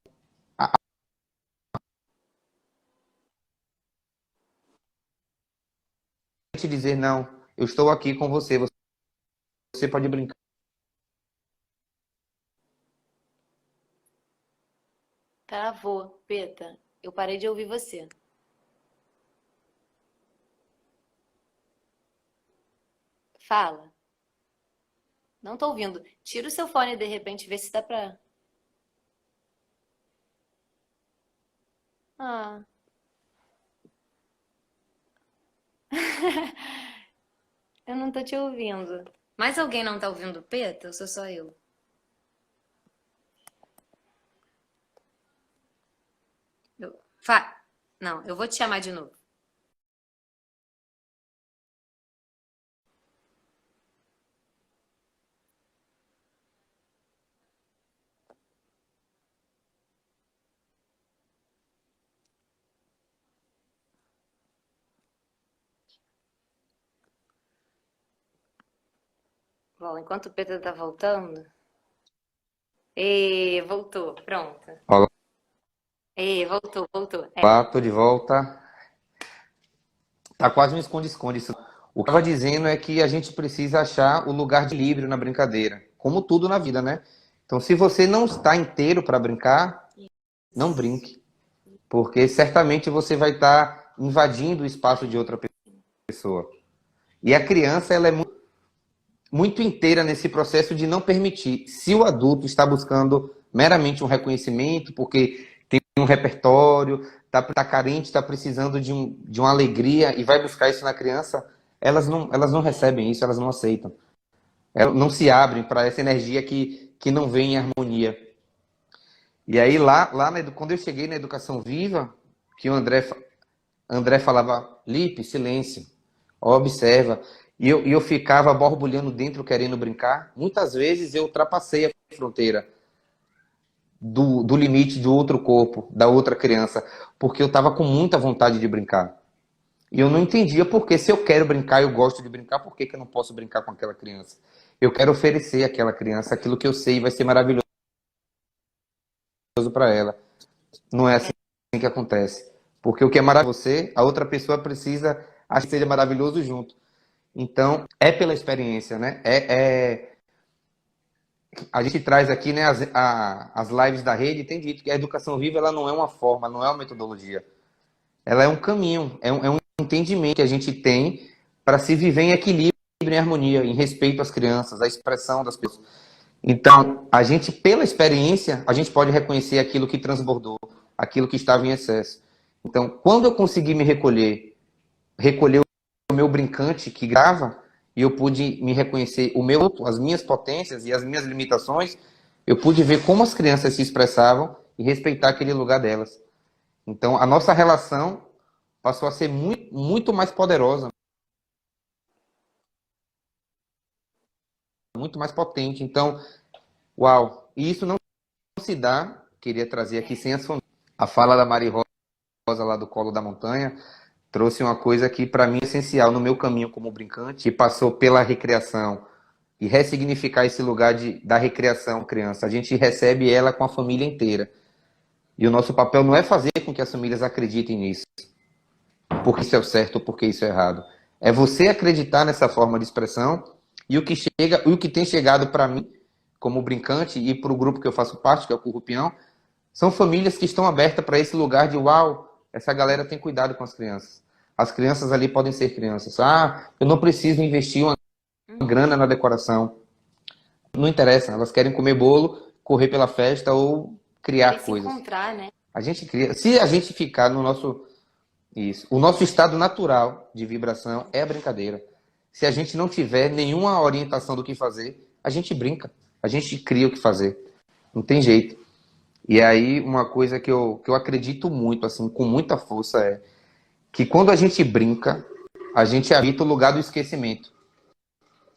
te dizer, não, eu estou aqui com você, você pode brincar.
Travou, Peta. Eu parei de ouvir você. Fala. Não tô ouvindo. Tira o seu fone de repente, vê se dá pra. Ah. Eu não tô te ouvindo. Mais alguém não tá ouvindo o Peta? Ou sou só eu? Eu- Fa... Não, eu vou te chamar de novo. Bom, enquanto o Peta tá voltando. Voltou, pronto. Voltou.
Olá, tô de volta. Tá quase um esconde-esconde isso. O que eu estava dizendo é que a gente precisa achar o lugar de equilíbrio na brincadeira, como tudo na vida, né? Então, se você não está inteiro para brincar, não brinque, porque certamente você vai estar invadindo o espaço de outra pessoa. E a criança, ela é muito inteira nesse processo de não permitir. Se o adulto está buscando meramente um reconhecimento, porque tem um repertório, está carente, está precisando de uma alegria e vai buscar isso na criança, elas não recebem isso, elas não aceitam. Elas não se abrem para essa energia que não vem em harmonia. E aí, quando eu cheguei na educação viva, que o André falava, Lipe, silêncio, observa. E eu ficava borbulhando dentro, querendo brincar. Muitas vezes eu ultrapassei a fronteira do limite do outro corpo, da outra criança, porque eu estava com muita vontade de brincar. E eu não entendia por que, se eu quero brincar, eu gosto de brincar, por que, que eu não posso brincar com aquela criança? Eu quero oferecer àquela criança aquilo que eu sei vai ser maravilhoso para ela. Não é assim que acontece. Porque o que é maravilhoso para você, a outra pessoa precisa achar que seja maravilhoso junto. Então, é pela experiência, né? A gente traz aqui, né, as lives da rede, tem dito que a educação viva ela não é uma forma, não é uma metodologia. Ela é um caminho, é um entendimento que a gente tem para se viver em equilíbrio, em harmonia, em respeito às crianças, à expressão das pessoas. Então, a gente, pela experiência, a gente pode reconhecer aquilo que transbordou, aquilo que estava em excesso. Então, quando eu consegui me recolher o meu brincante que grava, e eu pude me reconhecer as minhas potências e as minhas limitações, eu pude ver como as crianças se expressavam e respeitar aquele lugar delas. Então, a nossa relação passou a ser muito, muito mais poderosa, muito mais potente. Então, uau! E isso não se dá, queria trazer aqui sem as famílias. A fala da Mari Rosa lá do Colo da Montanha trouxe uma coisa que para mim é essencial no meu caminho como brincante, que passou pela recreação e ressignificar esse lugar da recreação criança. A gente recebe ela com a família inteira. E o nosso papel não é fazer com que as famílias acreditem nisso, porque isso é o certo ou porque isso é errado. É você acreditar nessa forma de expressão e o que tem chegado para mim como brincante e para o grupo que eu faço parte, que é o Currupião, são famílias que estão abertas para esse lugar de uau, essa galera tem cuidado com as crianças. As crianças ali podem ser crianças. Ah, eu não preciso investir uma grana na decoração. Não interessa, elas querem comer bolo, correr pela festa ou
Querem
criar
se
coisas.
encontrar, né?
A gente cria. Se a gente ficar no nosso. Isso. O nosso estado natural de vibração é a brincadeira. Se a gente não tiver nenhuma orientação do que fazer, a gente brinca. A gente cria o que fazer. Não tem jeito. E aí, uma coisa que eu acredito muito, assim, com muita força, é que quando a gente brinca, a gente habita o lugar do esquecimento.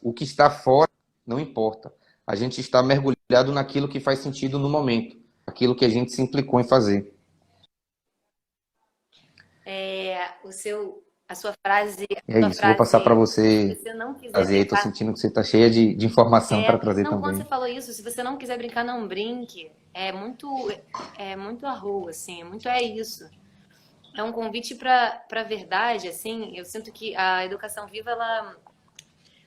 O que está fora não importa. A gente está mergulhado naquilo que faz sentido no momento, aquilo que a gente se implicou em fazer.
A sua frase,
E é isso. Vou passar para
se
você
você não quiser
trazer aí. Estou
brincar,
sentindo que você está cheia de informação para trazer
não, quando você
também.
falou isso, se você não quiser brincar, não brinque. É muito arroz, assim, é isso. É um convite para a verdade, assim. Eu sinto que a educação viva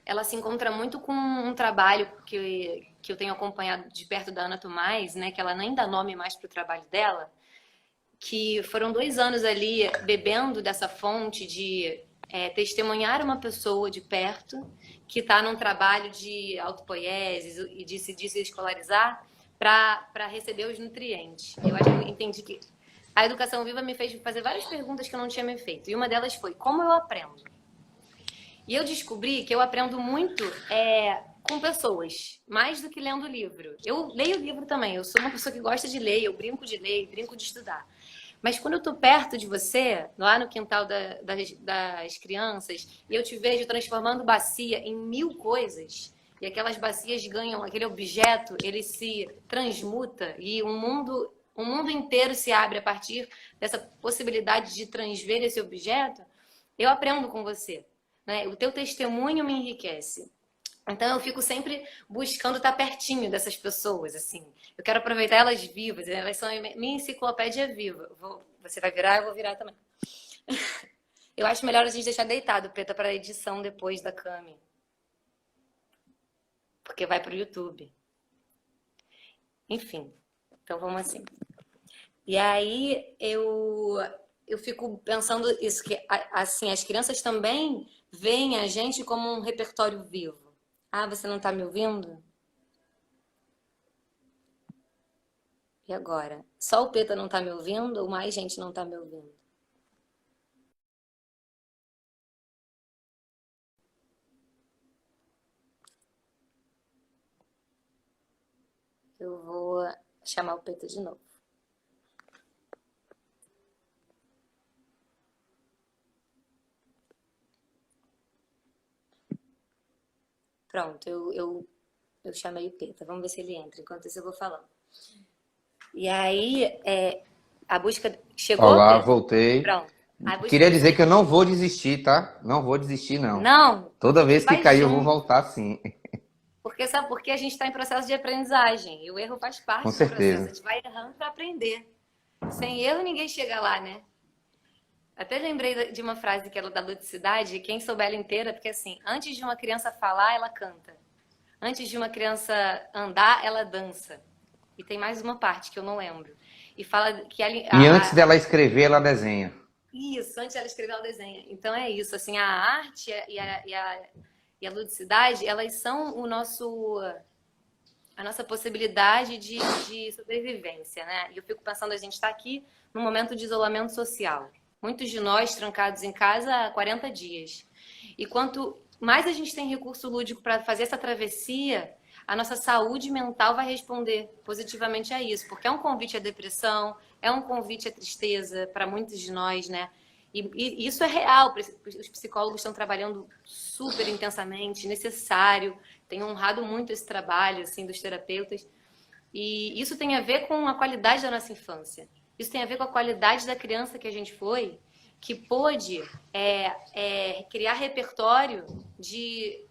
ela se encontra muito com um trabalho que eu tenho acompanhado de perto da Ana Tomás, né? Que ela nem dá nome mais para o trabalho dela, que foram 2 anos ali bebendo dessa fonte de testemunhar uma pessoa de perto que está num trabalho de autopoieses e de se desescolarizar para receber os nutrientes. Eu acho que eu entendi que a educação viva me fez fazer várias perguntas que eu não tinha me feito. E uma delas foi, como eu aprendo? E eu descobri que eu aprendo muito com pessoas, mais do que lendo livro. Eu leio livro também, eu sou uma pessoa que gosta de ler, eu brinco de ler, brinco de estudar. Mas quando eu tô perto de você, lá no quintal das crianças, e eu te vejo transformando bacia em mil coisas, e aquelas bacias ganham, aquele objeto, ele se transmuta e um mundo inteiro se abre a partir dessa possibilidade de transver esse objeto, eu aprendo com você, né? O teu testemunho me enriquece. Então eu fico sempre buscando estar pertinho dessas pessoas, assim. Eu quero aproveitar elas vivas, elas são minha enciclopédia viva. Você vai virar, eu vou virar também. Eu acho melhor a gente deixar deitado, Preta, para edição depois da Cami. Porque vai pro YouTube. Enfim, então vamos assim. E aí eu fico pensando isso, que assim, as crianças também veem a gente como um repertório vivo. Ah, você não tá me ouvindo? E agora? Só o Peta não tá me ouvindo ou mais gente não tá me ouvindo? Eu vou chamar o Peta de novo. Pronto, eu chamei o Peta. Vamos ver se ele entra. Enquanto isso eu vou falando. E aí, a busca... Chegou,
Olá,
Peta?
voltei.
Pronto. A busca
Queria
do
dizer que eu não
sentido.
vou desistir, tá? Não vou desistir, não.
Não,
Toda
a gente
vez que
vai
cair, eu vou
junto.
voltar sim.
Porque sabe por que a gente está em processo de aprendizagem? E o erro faz
Com
parte do processo. A
certeza.
gente vai errando para aprender. Sem erro, ninguém chega lá, né? Até lembrei de uma frase que é da Ludicidade, quem souber ela inteira, porque assim, antes de uma criança falar, ela canta. Antes de uma criança andar, ela dança. E tem mais uma parte que eu não lembro. E fala que
E antes dela escrever, ela desenha.
isso, antes ela escrever, ela desenha. Então é isso, assim, a arte e a ludicidade, elas são a nossa possibilidade de sobrevivência, né? E eu fico pensando, a gente está aqui num momento de isolamento social. Muitos de nós trancados em casa há 40 dias. E quanto mais a gente tem recurso lúdico para fazer essa travessia, a nossa saúde mental vai responder positivamente a isso, porque é um convite à depressão, é um convite à tristeza para muitos de nós, né? E isso é real, os psicólogos estão trabalhando super intensamente, necessário, tenho honrado muito esse trabalho assim dos terapeutas. E isso tem a ver com a qualidade da nossa infância. Isso tem a ver com a qualidade da criança que a gente foi, que pôde criar repertório de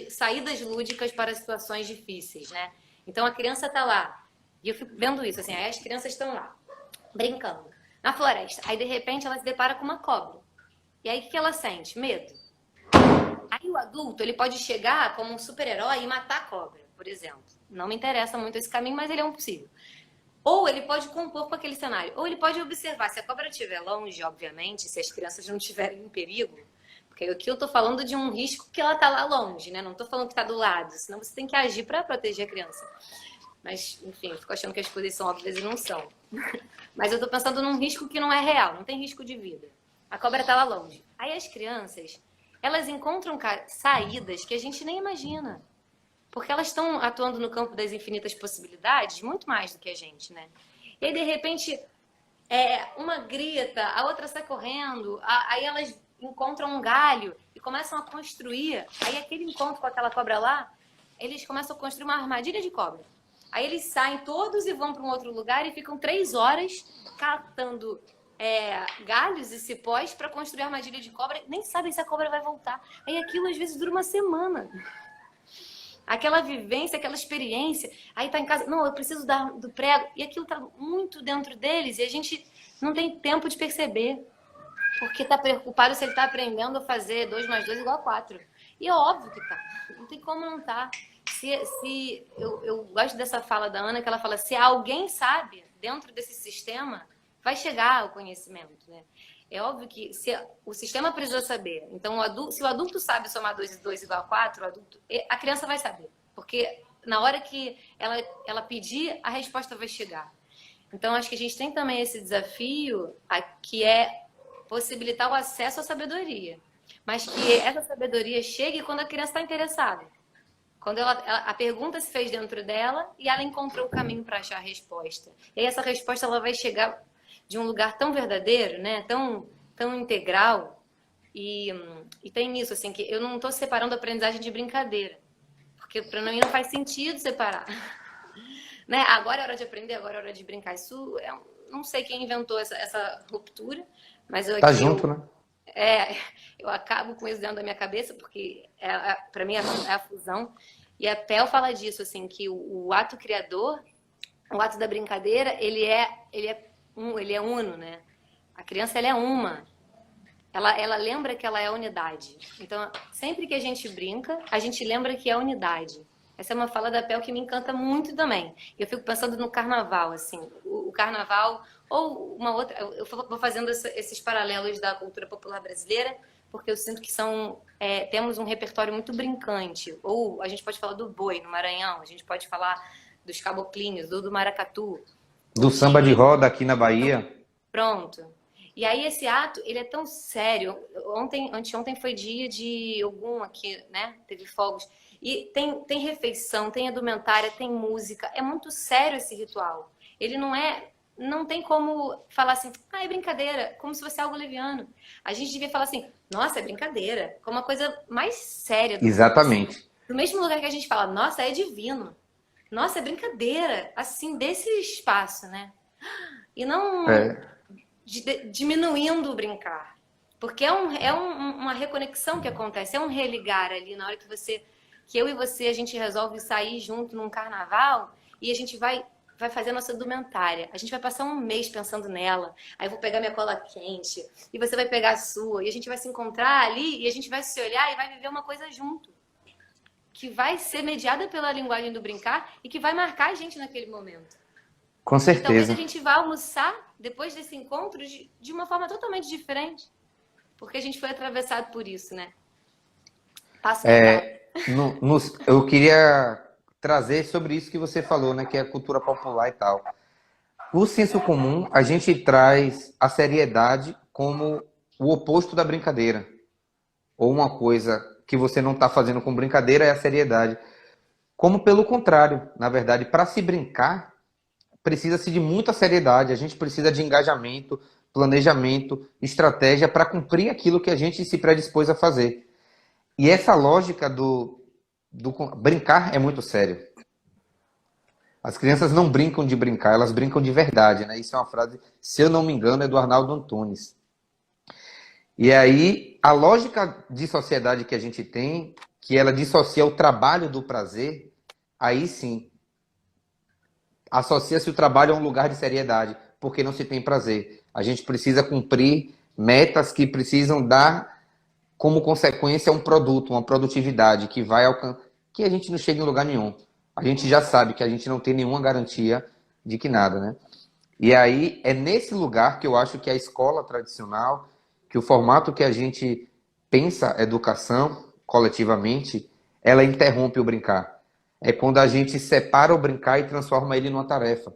saídas lúdicas para situações difíceis, né? Então a criança está lá, e eu fico vendo isso, assim, aí as crianças estão lá, brincando, na floresta. Aí de repente ela se depara com uma cobra. E aí o que ela sente? Medo. Aí o adulto, ele pode chegar como um super-herói e matar a cobra, por exemplo. Não me interessa muito esse caminho, mas ele é um possível. Ou ele pode compor com aquele cenário. Ou ele pode observar. Se a cobra estiver longe, obviamente, se as crianças não estiverem em perigo, porque aqui eu tô falando de um risco que ela tá lá longe, né? Não tô falando que tá do lado, senão você tem que agir para proteger a criança. Mas, enfim, eu fico achando que as coisas são óbvias e não são. Mas eu tô pensando num risco que não é real, não tem risco de vida. A cobra tá lá longe. Aí as crianças, elas encontram saídas que a gente nem imagina. Porque elas estão atuando no campo das infinitas possibilidades, muito mais do que a gente, né? E aí, de repente, uma grita, a outra sai correndo, aí elas encontram um galho e começam a construir. Aí aquele encontro com aquela cobra lá, eles começam a construir uma armadilha de cobra. Aí eles saem todos e vão para um outro lugar e ficam 3 horas catando galhos e cipós para construir a armadilha de cobra. Nem sabem se a cobra vai voltar. Aí aquilo às vezes dura uma semana. Aquela vivência, aquela experiência. Aí tá em casa, não, eu preciso do prego. E aquilo tá muito dentro deles e a gente não tem tempo de perceber. Porque tá preocupado se ele tá aprendendo a fazer 2 mais 2 igual a 4. E é óbvio que tá. Não tem como não tá. Eu gosto dessa fala da Ana, que ela fala, se alguém sabe, dentro desse sistema, vai chegar ao conhecimento, né? É óbvio que se o sistema precisa saber. Então, se o adulto sabe somar 2 e 2 igual a 4, a criança vai saber. Porque na hora que ela pedir, a resposta vai chegar. Então, acho que a gente tem também esse desafio, que é possibilitar o acesso à sabedoria. mas que essa sabedoria chegue quando a criança está interessada. Quando a pergunta se fez dentro dela e ela encontrou o caminho para achar a resposta. E aí essa resposta ela vai chegar de um lugar tão verdadeiro, né? Tão integral. E tem isso, assim, que eu não estou separando a aprendizagem de brincadeira. Porque para mim não faz sentido separar. Né? Agora é hora de aprender, agora é hora de brincar. Isso não sei quem inventou essa ruptura, mas eu
Tá
aqui
junto, né?
é, eu acabo com isso dentro da minha cabeça, porque para mim é a fusão. E a Pel fala disso, assim, que o ato criador, o ato da brincadeira, ele é uno, né? A criança, ela é uma. Ela lembra que ela é unidade. Então, sempre que a gente brinca, a gente lembra que é unidade. Essa é uma fala da Pel que me encanta muito também. Eu fico pensando no carnaval, assim. O carnaval, ou uma outra... Eu vou fazendo esses paralelos da cultura popular brasileira, porque eu sinto que temos um repertório muito brincante. Ou a gente pode falar do boi, no Maranhão. A gente pode falar dos caboclinhos, ou do maracatu.
Do
Ou
samba de
de...
roda aqui na Bahia.
Pronto. E aí esse ato, ele é tão sério. Anteontem foi dia de Ogum aqui, né? Teve fogos. E tem refeição, tem indumentária, tem música. É muito sério esse ritual. Ele não tem como falar assim, é brincadeira, como se fosse algo leviano. A gente devia falar assim, nossa, é brincadeira, como uma coisa mais séria do mundo, assim.
Exatamente.
No mesmo lugar que a gente fala, nossa, é divino. Nossa, é brincadeira, assim, desse espaço, né? E não
É,
diminuindo o brincar. Porque uma reconexão que acontece, é um religar ali na hora que eu e você, a gente resolve sair junto num carnaval e a gente vai fazer a nossa indumentária. A gente vai passar um mês pensando nela. Aí eu vou pegar minha cola quente e você vai pegar a sua. E a gente vai se encontrar ali e a gente vai se olhar e vai viver uma coisa junto. Que vai ser mediada pela linguagem do brincar e que vai marcar a gente naquele momento.
com
E talvez a
certeza.
gente vá almoçar depois desse encontro de uma forma totalmente diferente. Porque a gente foi atravessado por isso, né? Passo minha palavra.
Eu queria trazer sobre isso que você falou, né? Que é a cultura popular e tal. O senso comum, a gente traz a seriedade como o oposto da brincadeira. Ou uma coisa que você não está fazendo com brincadeira é a seriedade. Como pelo contrário, na verdade, para se brincar, precisa-se de muita seriedade. A gente precisa de engajamento, planejamento, estratégia para cumprir aquilo que a gente se predispôs a fazer. E essa lógica do brincar é muito sério. As crianças não brincam de brincar, elas brincam de verdade, né? Isso é uma frase, se eu não me engano, é do Arnaldo Antunes. E aí, a lógica de sociedade que a gente tem, que ela dissocia o trabalho do prazer, aí sim, associa-se o trabalho a um lugar de seriedade, porque não se tem prazer. A gente precisa cumprir metas que precisam dar como consequência um produto, uma produtividade que vai alcançar, que a gente não chega em lugar nenhum. A gente já sabe que a gente não tem nenhuma garantia de que nada, né? E aí é nesse lugar que eu acho que a escola tradicional, que o formato que a gente pensa educação coletivamente, ela interrompe o brincar. É quando a gente separa o brincar e transforma ele numa tarefa.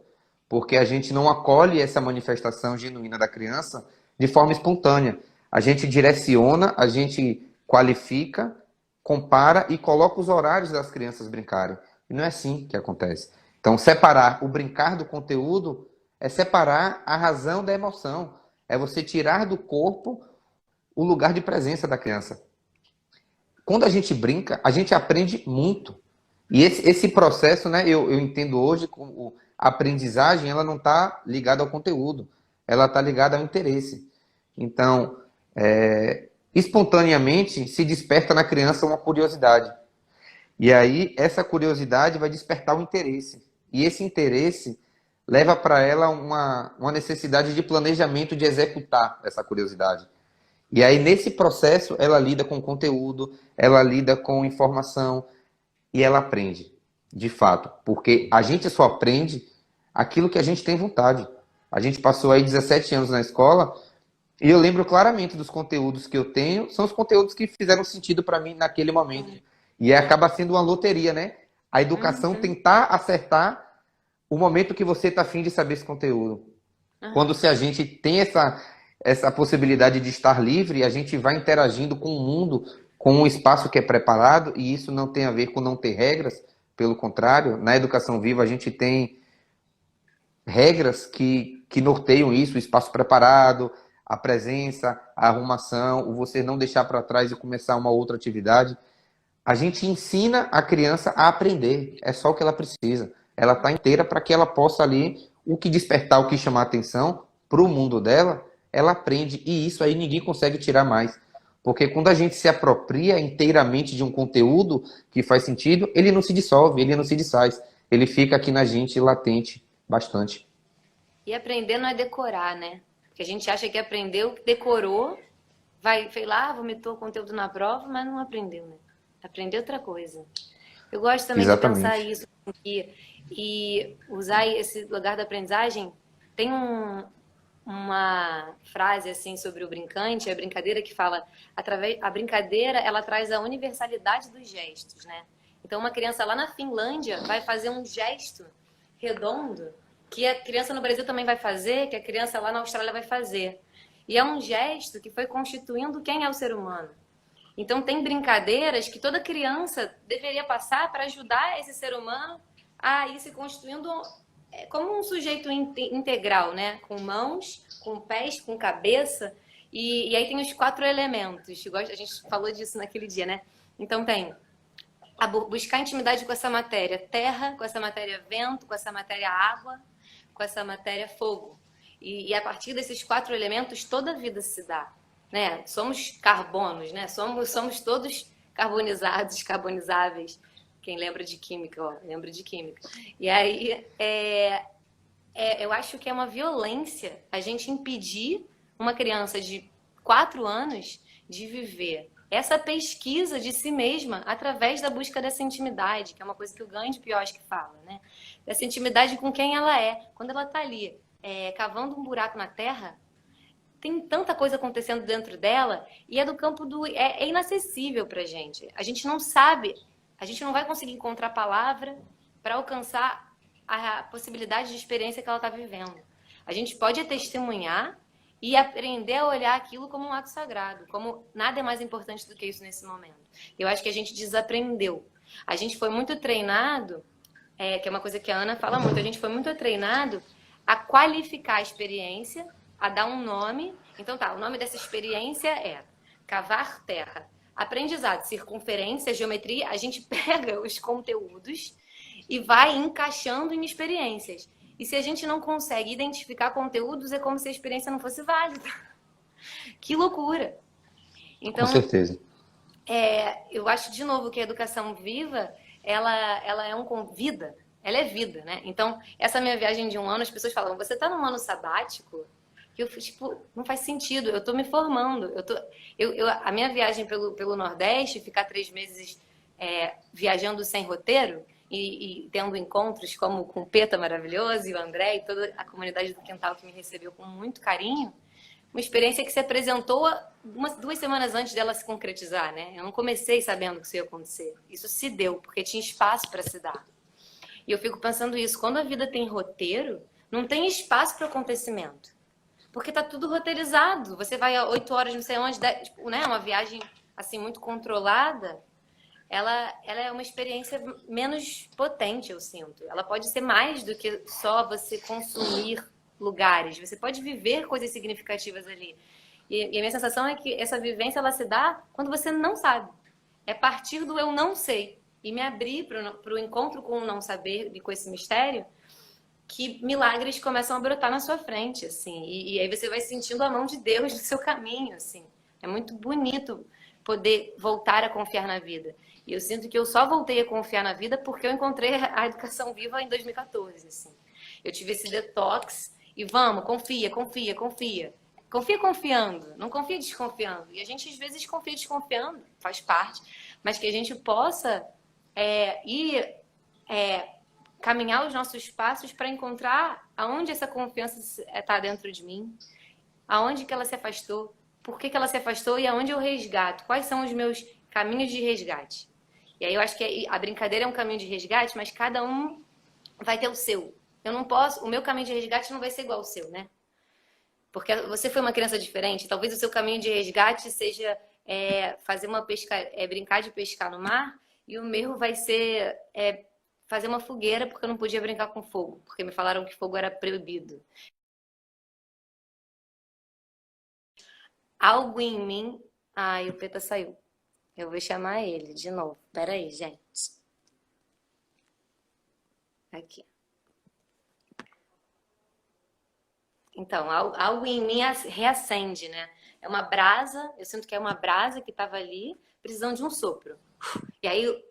Porque a gente não acolhe essa manifestação genuína da criança de forma espontânea. A gente direciona, a gente qualifica, compara e coloca os horários das crianças brincarem. E não é assim que acontece. Então, separar o brincar do conteúdo é separar a razão da emoção. É você tirar do corpo o lugar de presença da criança. Quando a gente brinca, a gente aprende muito. E esse processo, né, eu entendo hoje como a aprendizagem, ela não está ligada ao conteúdo, ela está ligada ao interesse. Então, espontaneamente se desperta na criança uma curiosidade. E aí, essa curiosidade vai despertar o interesse. E esse interesse leva para ela uma necessidade de planejamento de executar essa curiosidade. E aí, nesse processo, ela lida com conteúdo, ela lida com informação e ela aprende, de fato. Porque a gente só aprende aquilo que a gente tem vontade. A gente passou aí 17 anos na escola e eu lembro claramente dos conteúdos que eu tenho, são os conteúdos que fizeram sentido para mim naquele momento. E acaba sendo uma loteria, né? A educação
Uhum,
tentar acertar o momento que você está afim de saber esse conteúdo.
uhum.
Quando se a gente tem essa possibilidade de estar livre, a gente vai interagindo com o mundo, com um espaço que é preparado, e isso não tem a ver com não ter regras, pelo contrário, na educação viva a gente tem regras que norteiam isso, o espaço preparado, a presença, a arrumação, o você não deixar para trás e começar uma outra atividade. A gente ensina a criança a aprender, é só o que ela precisa. Ela está inteira para que ela possa ali, o que despertar, o que chamar atenção para o mundo dela, ela aprende, e isso aí ninguém consegue tirar mais. Porque quando a gente se apropria inteiramente de um conteúdo que faz sentido, ele não se dissolve, ele não se desfaz. Ele fica aqui na gente latente bastante.
E aprender não é decorar, né? Porque a gente acha que aprendeu, decorou, vai, sei lá, vomitou o conteúdo na prova, mas não aprendeu, né? Aprendeu outra coisa. Eu gosto também de pensar
Exatamente.
isso e usar esse lugar da aprendizagem. Tem uma frase assim sobre o brincante, a brincadeira que fala, através a brincadeira, ela traz a universalidade dos gestos, né? Então uma criança lá na Finlândia vai fazer um gesto redondo que a criança no Brasil também vai fazer, que a criança lá na Austrália vai fazer. E é um gesto que foi constituindo quem é o ser humano. Então tem brincadeiras que toda criança deveria passar para ajudar esse ser humano a ir se constituindo como um sujeito integral, né? Com mãos, com pés, com cabeça. E aí tem os 4 elementos. A gente falou disso naquele dia, né? Então tem a buscar intimidade com essa matéria terra, com essa matéria vento, com essa matéria água, com essa matéria fogo. E a partir desses 4 elementos toda a vida se dá. Né? Somos carbonos, né? Somos todos carbonizados, carbonizáveis. Quem lembra de química, ó, lembra de química. E aí, eu acho que é uma violência a gente impedir uma criança de 4 anos de viver essa pesquisa de si mesma através da busca dessa intimidade, que é uma coisa que o Gandhi Pioski fala, né? Dessa intimidade com quem ela é. Quando ela está ali cavando um buraco na terra, tem tanta coisa acontecendo dentro dela e é do campo do... É inacessível pra gente. A gente não sabe, a gente não vai conseguir encontrar palavra para alcançar a possibilidade de experiência que ela está vivendo. A gente pode testemunhar e aprender a olhar aquilo como um ato sagrado, como nada é mais importante do que isso nesse momento. Eu acho que a gente desaprendeu. A gente foi muito treinado, que é uma coisa que a Ana fala muito, a gente foi muito treinado a qualificar a experiência, a dar um nome. Então tá, o nome dessa experiência é cavar terra. Aprendizado, circunferência, geometria, a gente pega os conteúdos e vai encaixando em experiências. E se a gente não consegue identificar conteúdos, é como se a experiência não fosse válida. Que loucura!
Com
Então,
certeza.
eu acho, de novo, que a educação viva, ela é vida. Ela é vida, né? Então, essa minha viagem de 1 ano, as pessoas falam, você tá num ano sabático? Que eu, tipo, não faz sentido, eu tô me formando. A minha viagem pelo Nordeste, ficar 3 meses viajando sem roteiro e tendo encontros como com o Peta maravilhoso e o André e toda a comunidade do Quintal que me recebeu com muito carinho, uma experiência que se apresentou 2 semanas antes dela se concretizar, né? Eu não comecei sabendo que isso ia acontecer. Isso se deu, porque tinha espaço para se dar. E eu fico pensando isso, quando a vida tem roteiro, não tem espaço para acontecimento. Porque tá tudo roteirizado. Você vai a 8 horas, não sei onde, tipo, né? Uma viagem assim muito controlada. Ela é uma experiência menos potente, eu sinto. Ela pode ser mais do que só você consumir lugares. Você pode viver coisas significativas ali. E a minha sensação é que essa vivência ela se dá quando você não sabe. É partir do eu não sei e me abrir para o encontro com o não saber e com esse mistério, que milagres começam a brotar na sua frente, assim. E aí você vai sentindo a mão de Deus no seu caminho, assim. É muito bonito poder voltar a confiar na vida. E eu sinto que eu só voltei a confiar na vida porque eu encontrei a educação viva em 2014, assim. Eu tive esse detox e vamos, confia, confia, confia. Confia confiando, não confia desconfiando. E a gente às vezes confia desconfiando, faz parte. Mas que a gente possa ir caminhar os nossos passos para encontrar aonde essa confiança está dentro de mim, aonde que ela se afastou, por que ela se afastou e aonde eu resgato, quais são os meus caminhos de resgate. E aí eu acho que a brincadeira é um caminho de resgate, mas cada um vai ter o seu. Eu não posso, o meu caminho de resgate não vai ser igual ao seu, né? Porque você foi uma criança diferente, talvez o seu caminho de resgate seja fazer uma brincar de pescar no mar, e o meu vai ser fazer uma fogueira porque eu não podia brincar com fogo, porque me falaram que fogo era proibido. Algo em mim. Ai, o Peta saiu. Eu vou chamar ele de novo. Pera aí, gente. Aqui. Então, algo em mim reacende, né? É uma brasa, eu sinto que é uma brasa que estava ali, precisando de um sopro. E aí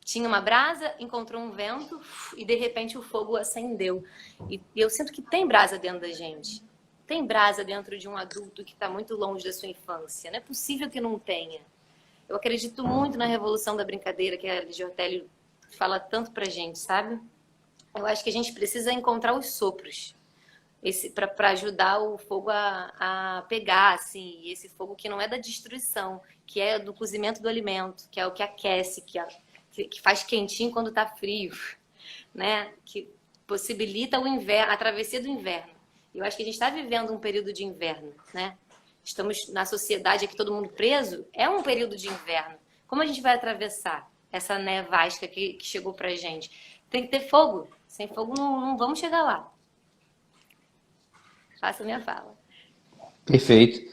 tinha uma brasa, encontrou um vento e de repente o fogo acendeu. E eu sinto que tem brasa dentro da gente. Tem brasa dentro de um adulto que está muito longe da sua infância. Não é possível que não tenha. Eu acredito muito na revolução da brincadeira que a Ligia Ortelli fala tanto pra gente, sabe? Eu acho que a gente precisa encontrar os sopros para ajudar o fogo a pegar, assim, e esse fogo que não é da destruição, que é do cozimento do alimento, que é o que aquece, que faz quentinho quando está frio, né? Que possibilita o inverno, a travessia do inverno. Eu acho que a gente está vivendo um período de inverno, né? Estamos na sociedade aqui, todo mundo preso, é um período de inverno. Como a gente vai atravessar essa nevasca que chegou pra gente? Tem que ter fogo. Sem fogo não vamos chegar lá. Faça a minha fala.
Perfeito.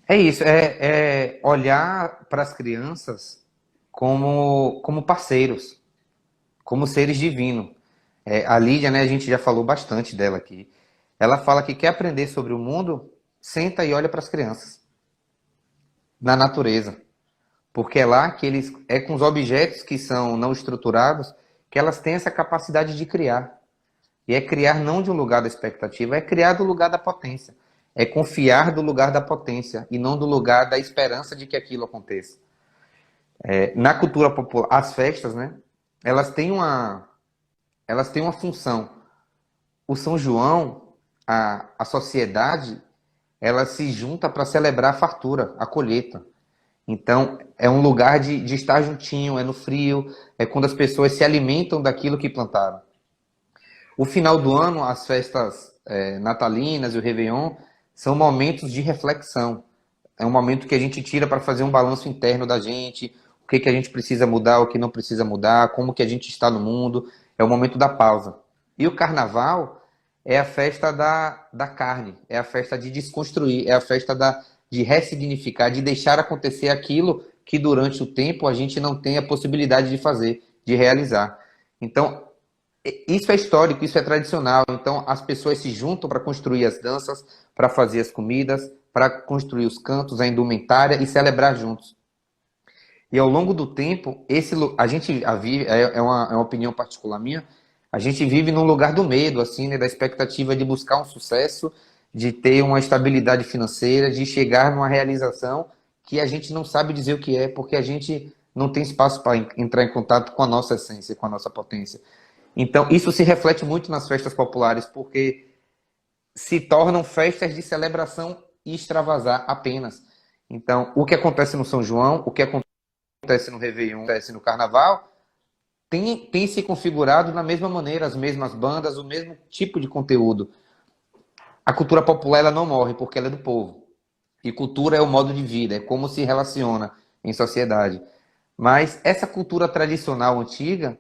É isso, é olhar para as crianças como parceiros, como seres divinos. A Lídia, né, a gente já falou bastante dela aqui. Ela fala que quer aprender sobre o mundo, senta e olha para as crianças, na natureza. Porque é lá que é com os objetos que são não estruturados que elas têm essa capacidade de criar. E é criar não de um lugar da expectativa, é criar do lugar da potência. É confiar do lugar da potência e não do lugar da esperança de que aquilo aconteça. Na cultura popular, as festas, né? Elas têm uma função. O São João, a sociedade, ela se junta para celebrar a fartura, a colheita. Então, é um lugar de estar juntinho, é no frio, é quando as pessoas se alimentam daquilo que plantaram. O final do ano, as festas natalinas e o Réveillon são momentos de reflexão. É um momento que a gente tira para fazer um balanço interno da gente, o que a gente precisa mudar, o que não precisa mudar, como que a gente está no mundo. É o momento da pausa. E o carnaval é a festa da carne, é a festa de desconstruir, é a festa de ressignificar, de deixar acontecer aquilo que durante o tempo a gente não tem a possibilidade de fazer, de realizar. Então, isso é histórico, isso é tradicional. Então, as pessoas se juntam para construir as danças, para fazer as comidas, para construir os cantos, a indumentária e celebrar juntos. E ao longo do tempo, a gente vive, é uma opinião particular minha, a gente vive num lugar do medo, assim, né, da expectativa de buscar um sucesso, de ter uma estabilidade financeira, de chegar numa realização que a gente não sabe dizer o que é, porque a gente não tem espaço para entrar em contato com a nossa essência, com a nossa potência. Então, isso se reflete muito nas festas populares, porque se tornam festas de celebração e extravasar apenas. Então, o que acontece no São João, o que acontece no Réveillon, acontece no Carnaval, tem se configurado da mesma maneira, as mesmas bandas, o mesmo tipo de conteúdo. A cultura popular ela não morre, porque ela é do povo. E cultura é o modo de vida, é como se relaciona em sociedade. Mas essa cultura tradicional antiga,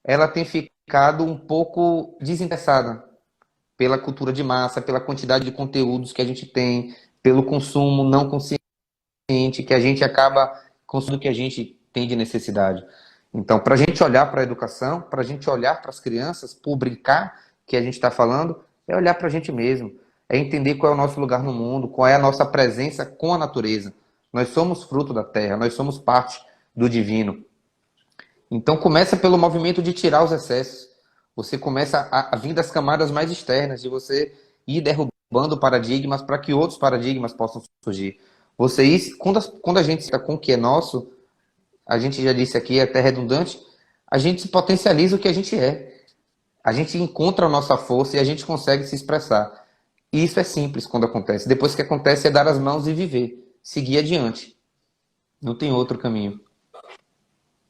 ela tem ficado um pouco desinteressada pela cultura de massa, pela quantidade de conteúdos que a gente tem, pelo consumo não consciente que a gente acaba consumindo o que a gente tem de necessidade. Então, para a gente olhar para a educação, para a gente olhar para as crianças, por brincar que a gente está falando, é olhar para a gente mesmo, é entender qual é o nosso lugar no mundo, qual é a nossa presença com a natureza. Nós somos fruto da terra, nós somos parte do divino. Então começa pelo movimento de tirar os excessos. Você começa a vir das camadas mais externas, de você ir derrubando paradigmas para que outros paradigmas possam surgir. Quando a gente está com o que é nosso, a gente já disse aqui, é até redundante, a gente potencializa o que a gente é. A gente encontra a nossa força e a gente consegue se expressar. E isso é simples quando acontece. Depois que acontece é dar as mãos e viver. Seguir adiante. Não tem outro caminho.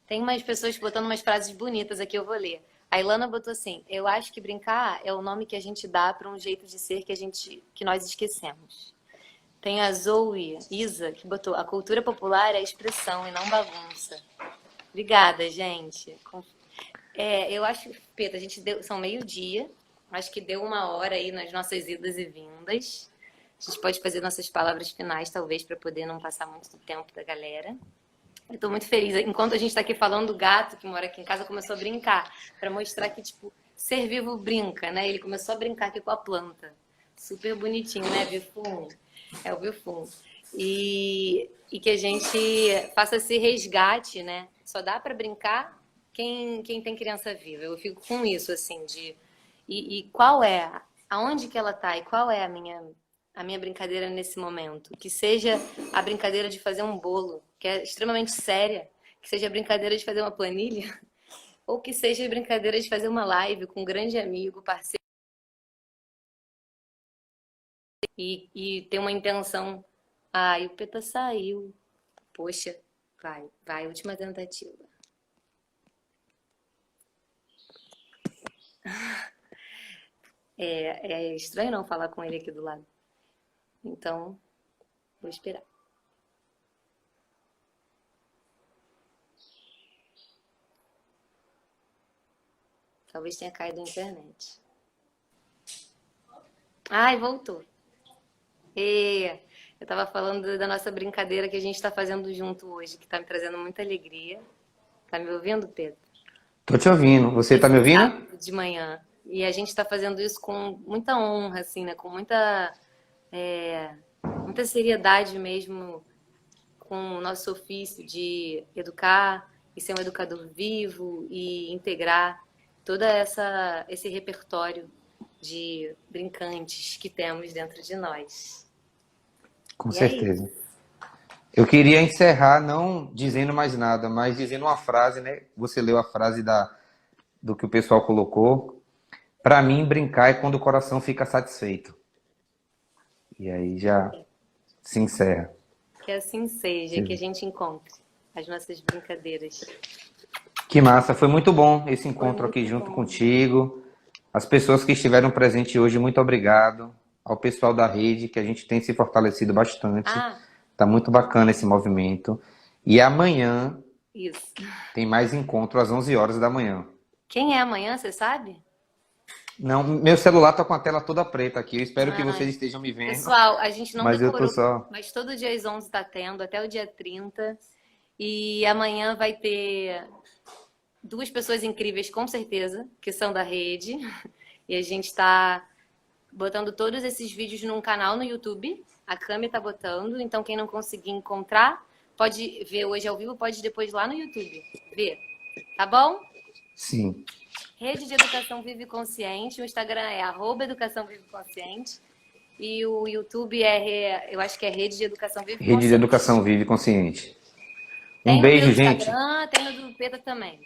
Tem umas pessoas botando umas frases bonitas aqui, eu vou ler. A Ilana botou assim: eu acho que brincar é o nome que a gente dá para um jeito de ser que nós esquecemos. Tem a Zoe Isa, que botou: a cultura popular é expressão e não bagunça. Obrigada, gente. Eu acho, Peta, a gente deu, são meio-dia. Acho que deu 1 hora aí nas nossas idas e vindas. A gente pode fazer nossas palavras finais, talvez, para poder não passar muito do tempo da galera. Eu tô muito feliz. Enquanto a gente tá aqui falando, o gato que mora aqui em casa começou a brincar, para mostrar que, tipo, ser vivo brinca, né? Ele começou a brincar aqui com a planta. Super bonitinho, né, Bifum? É o Bifum. E que a gente faça esse resgate, né? Só dá para brincar quem tem criança viva. Eu fico com isso, assim, de... E qual é? Aonde que ela tá? E qual é a minha brincadeira nesse momento? Que seja a brincadeira de fazer um bolo, que é extremamente séria, que seja a brincadeira de fazer uma planilha, ou que seja a brincadeira de fazer uma live com um grande amigo, parceiro, e ter uma intenção. Ai, o Peta saiu. Poxa, vai, última tentativa. É estranho não falar com ele aqui do lado. Então, vou esperar. Talvez tenha caído a internet. Ai, voltou. Eu tava falando da nossa brincadeira que a gente tá fazendo junto hoje, que tá me trazendo muita alegria. Tá me ouvindo, Pedro?
Tô te ouvindo. Você tá
Esse
me ouvindo?
sábado de manhã. E a gente está fazendo isso com muita honra, assim, né? Com muita seriedade mesmo, com o nosso ofício de educar e ser um educador vivo e integrar toda esse repertório de brincantes que temos dentro de nós.
Com
E aí,
certeza. Eu queria encerrar não dizendo mais nada, mas dizendo uma frase, né? Você leu a frase do que o pessoal colocou. Para mim, brincar é quando o coração fica satisfeito. E aí já se encerra.
que assim seja, que a gente encontre as nossas brincadeiras.
Que massa, foi muito bom esse
Foi
encontro aqui
muito
junto
bom.
contigo. As pessoas que estiveram presentes hoje, muito obrigado. Ao pessoal da rede, que a gente tem se fortalecido bastante.
Ah,
Tá muito bacana esse movimento. E amanhã
isso.
tem mais encontro às 11 horas da manhã.
Quem é amanhã, você sabe?
Não, meu celular tá com a tela toda preta aqui. Eu espero que vocês
Ai,
estejam me vendo,
pessoal, a gente não
mas eu tô
decorou,
só.
mas todo dia às 11 tá tendo, até o dia 30. E amanhã vai ter 2 pessoas incríveis, com certeza, que são da rede. E a gente está botando todos esses vídeos num canal no YouTube. A Cami tá botando, então quem não conseguir encontrar, pode ver hoje ao vivo, pode depois lá no YouTube ver. Tá bom?
Sim.
Rede de Educação Vive Consciente. O Instagram é @Educação Vive Consciente. E o YouTube eu acho que é Rede de Educação Vive
Rede de
Consciente.
Educação Vive Consciente. Um
Tem no meu
beijo, gente.
Instagram, tem no do Peta também.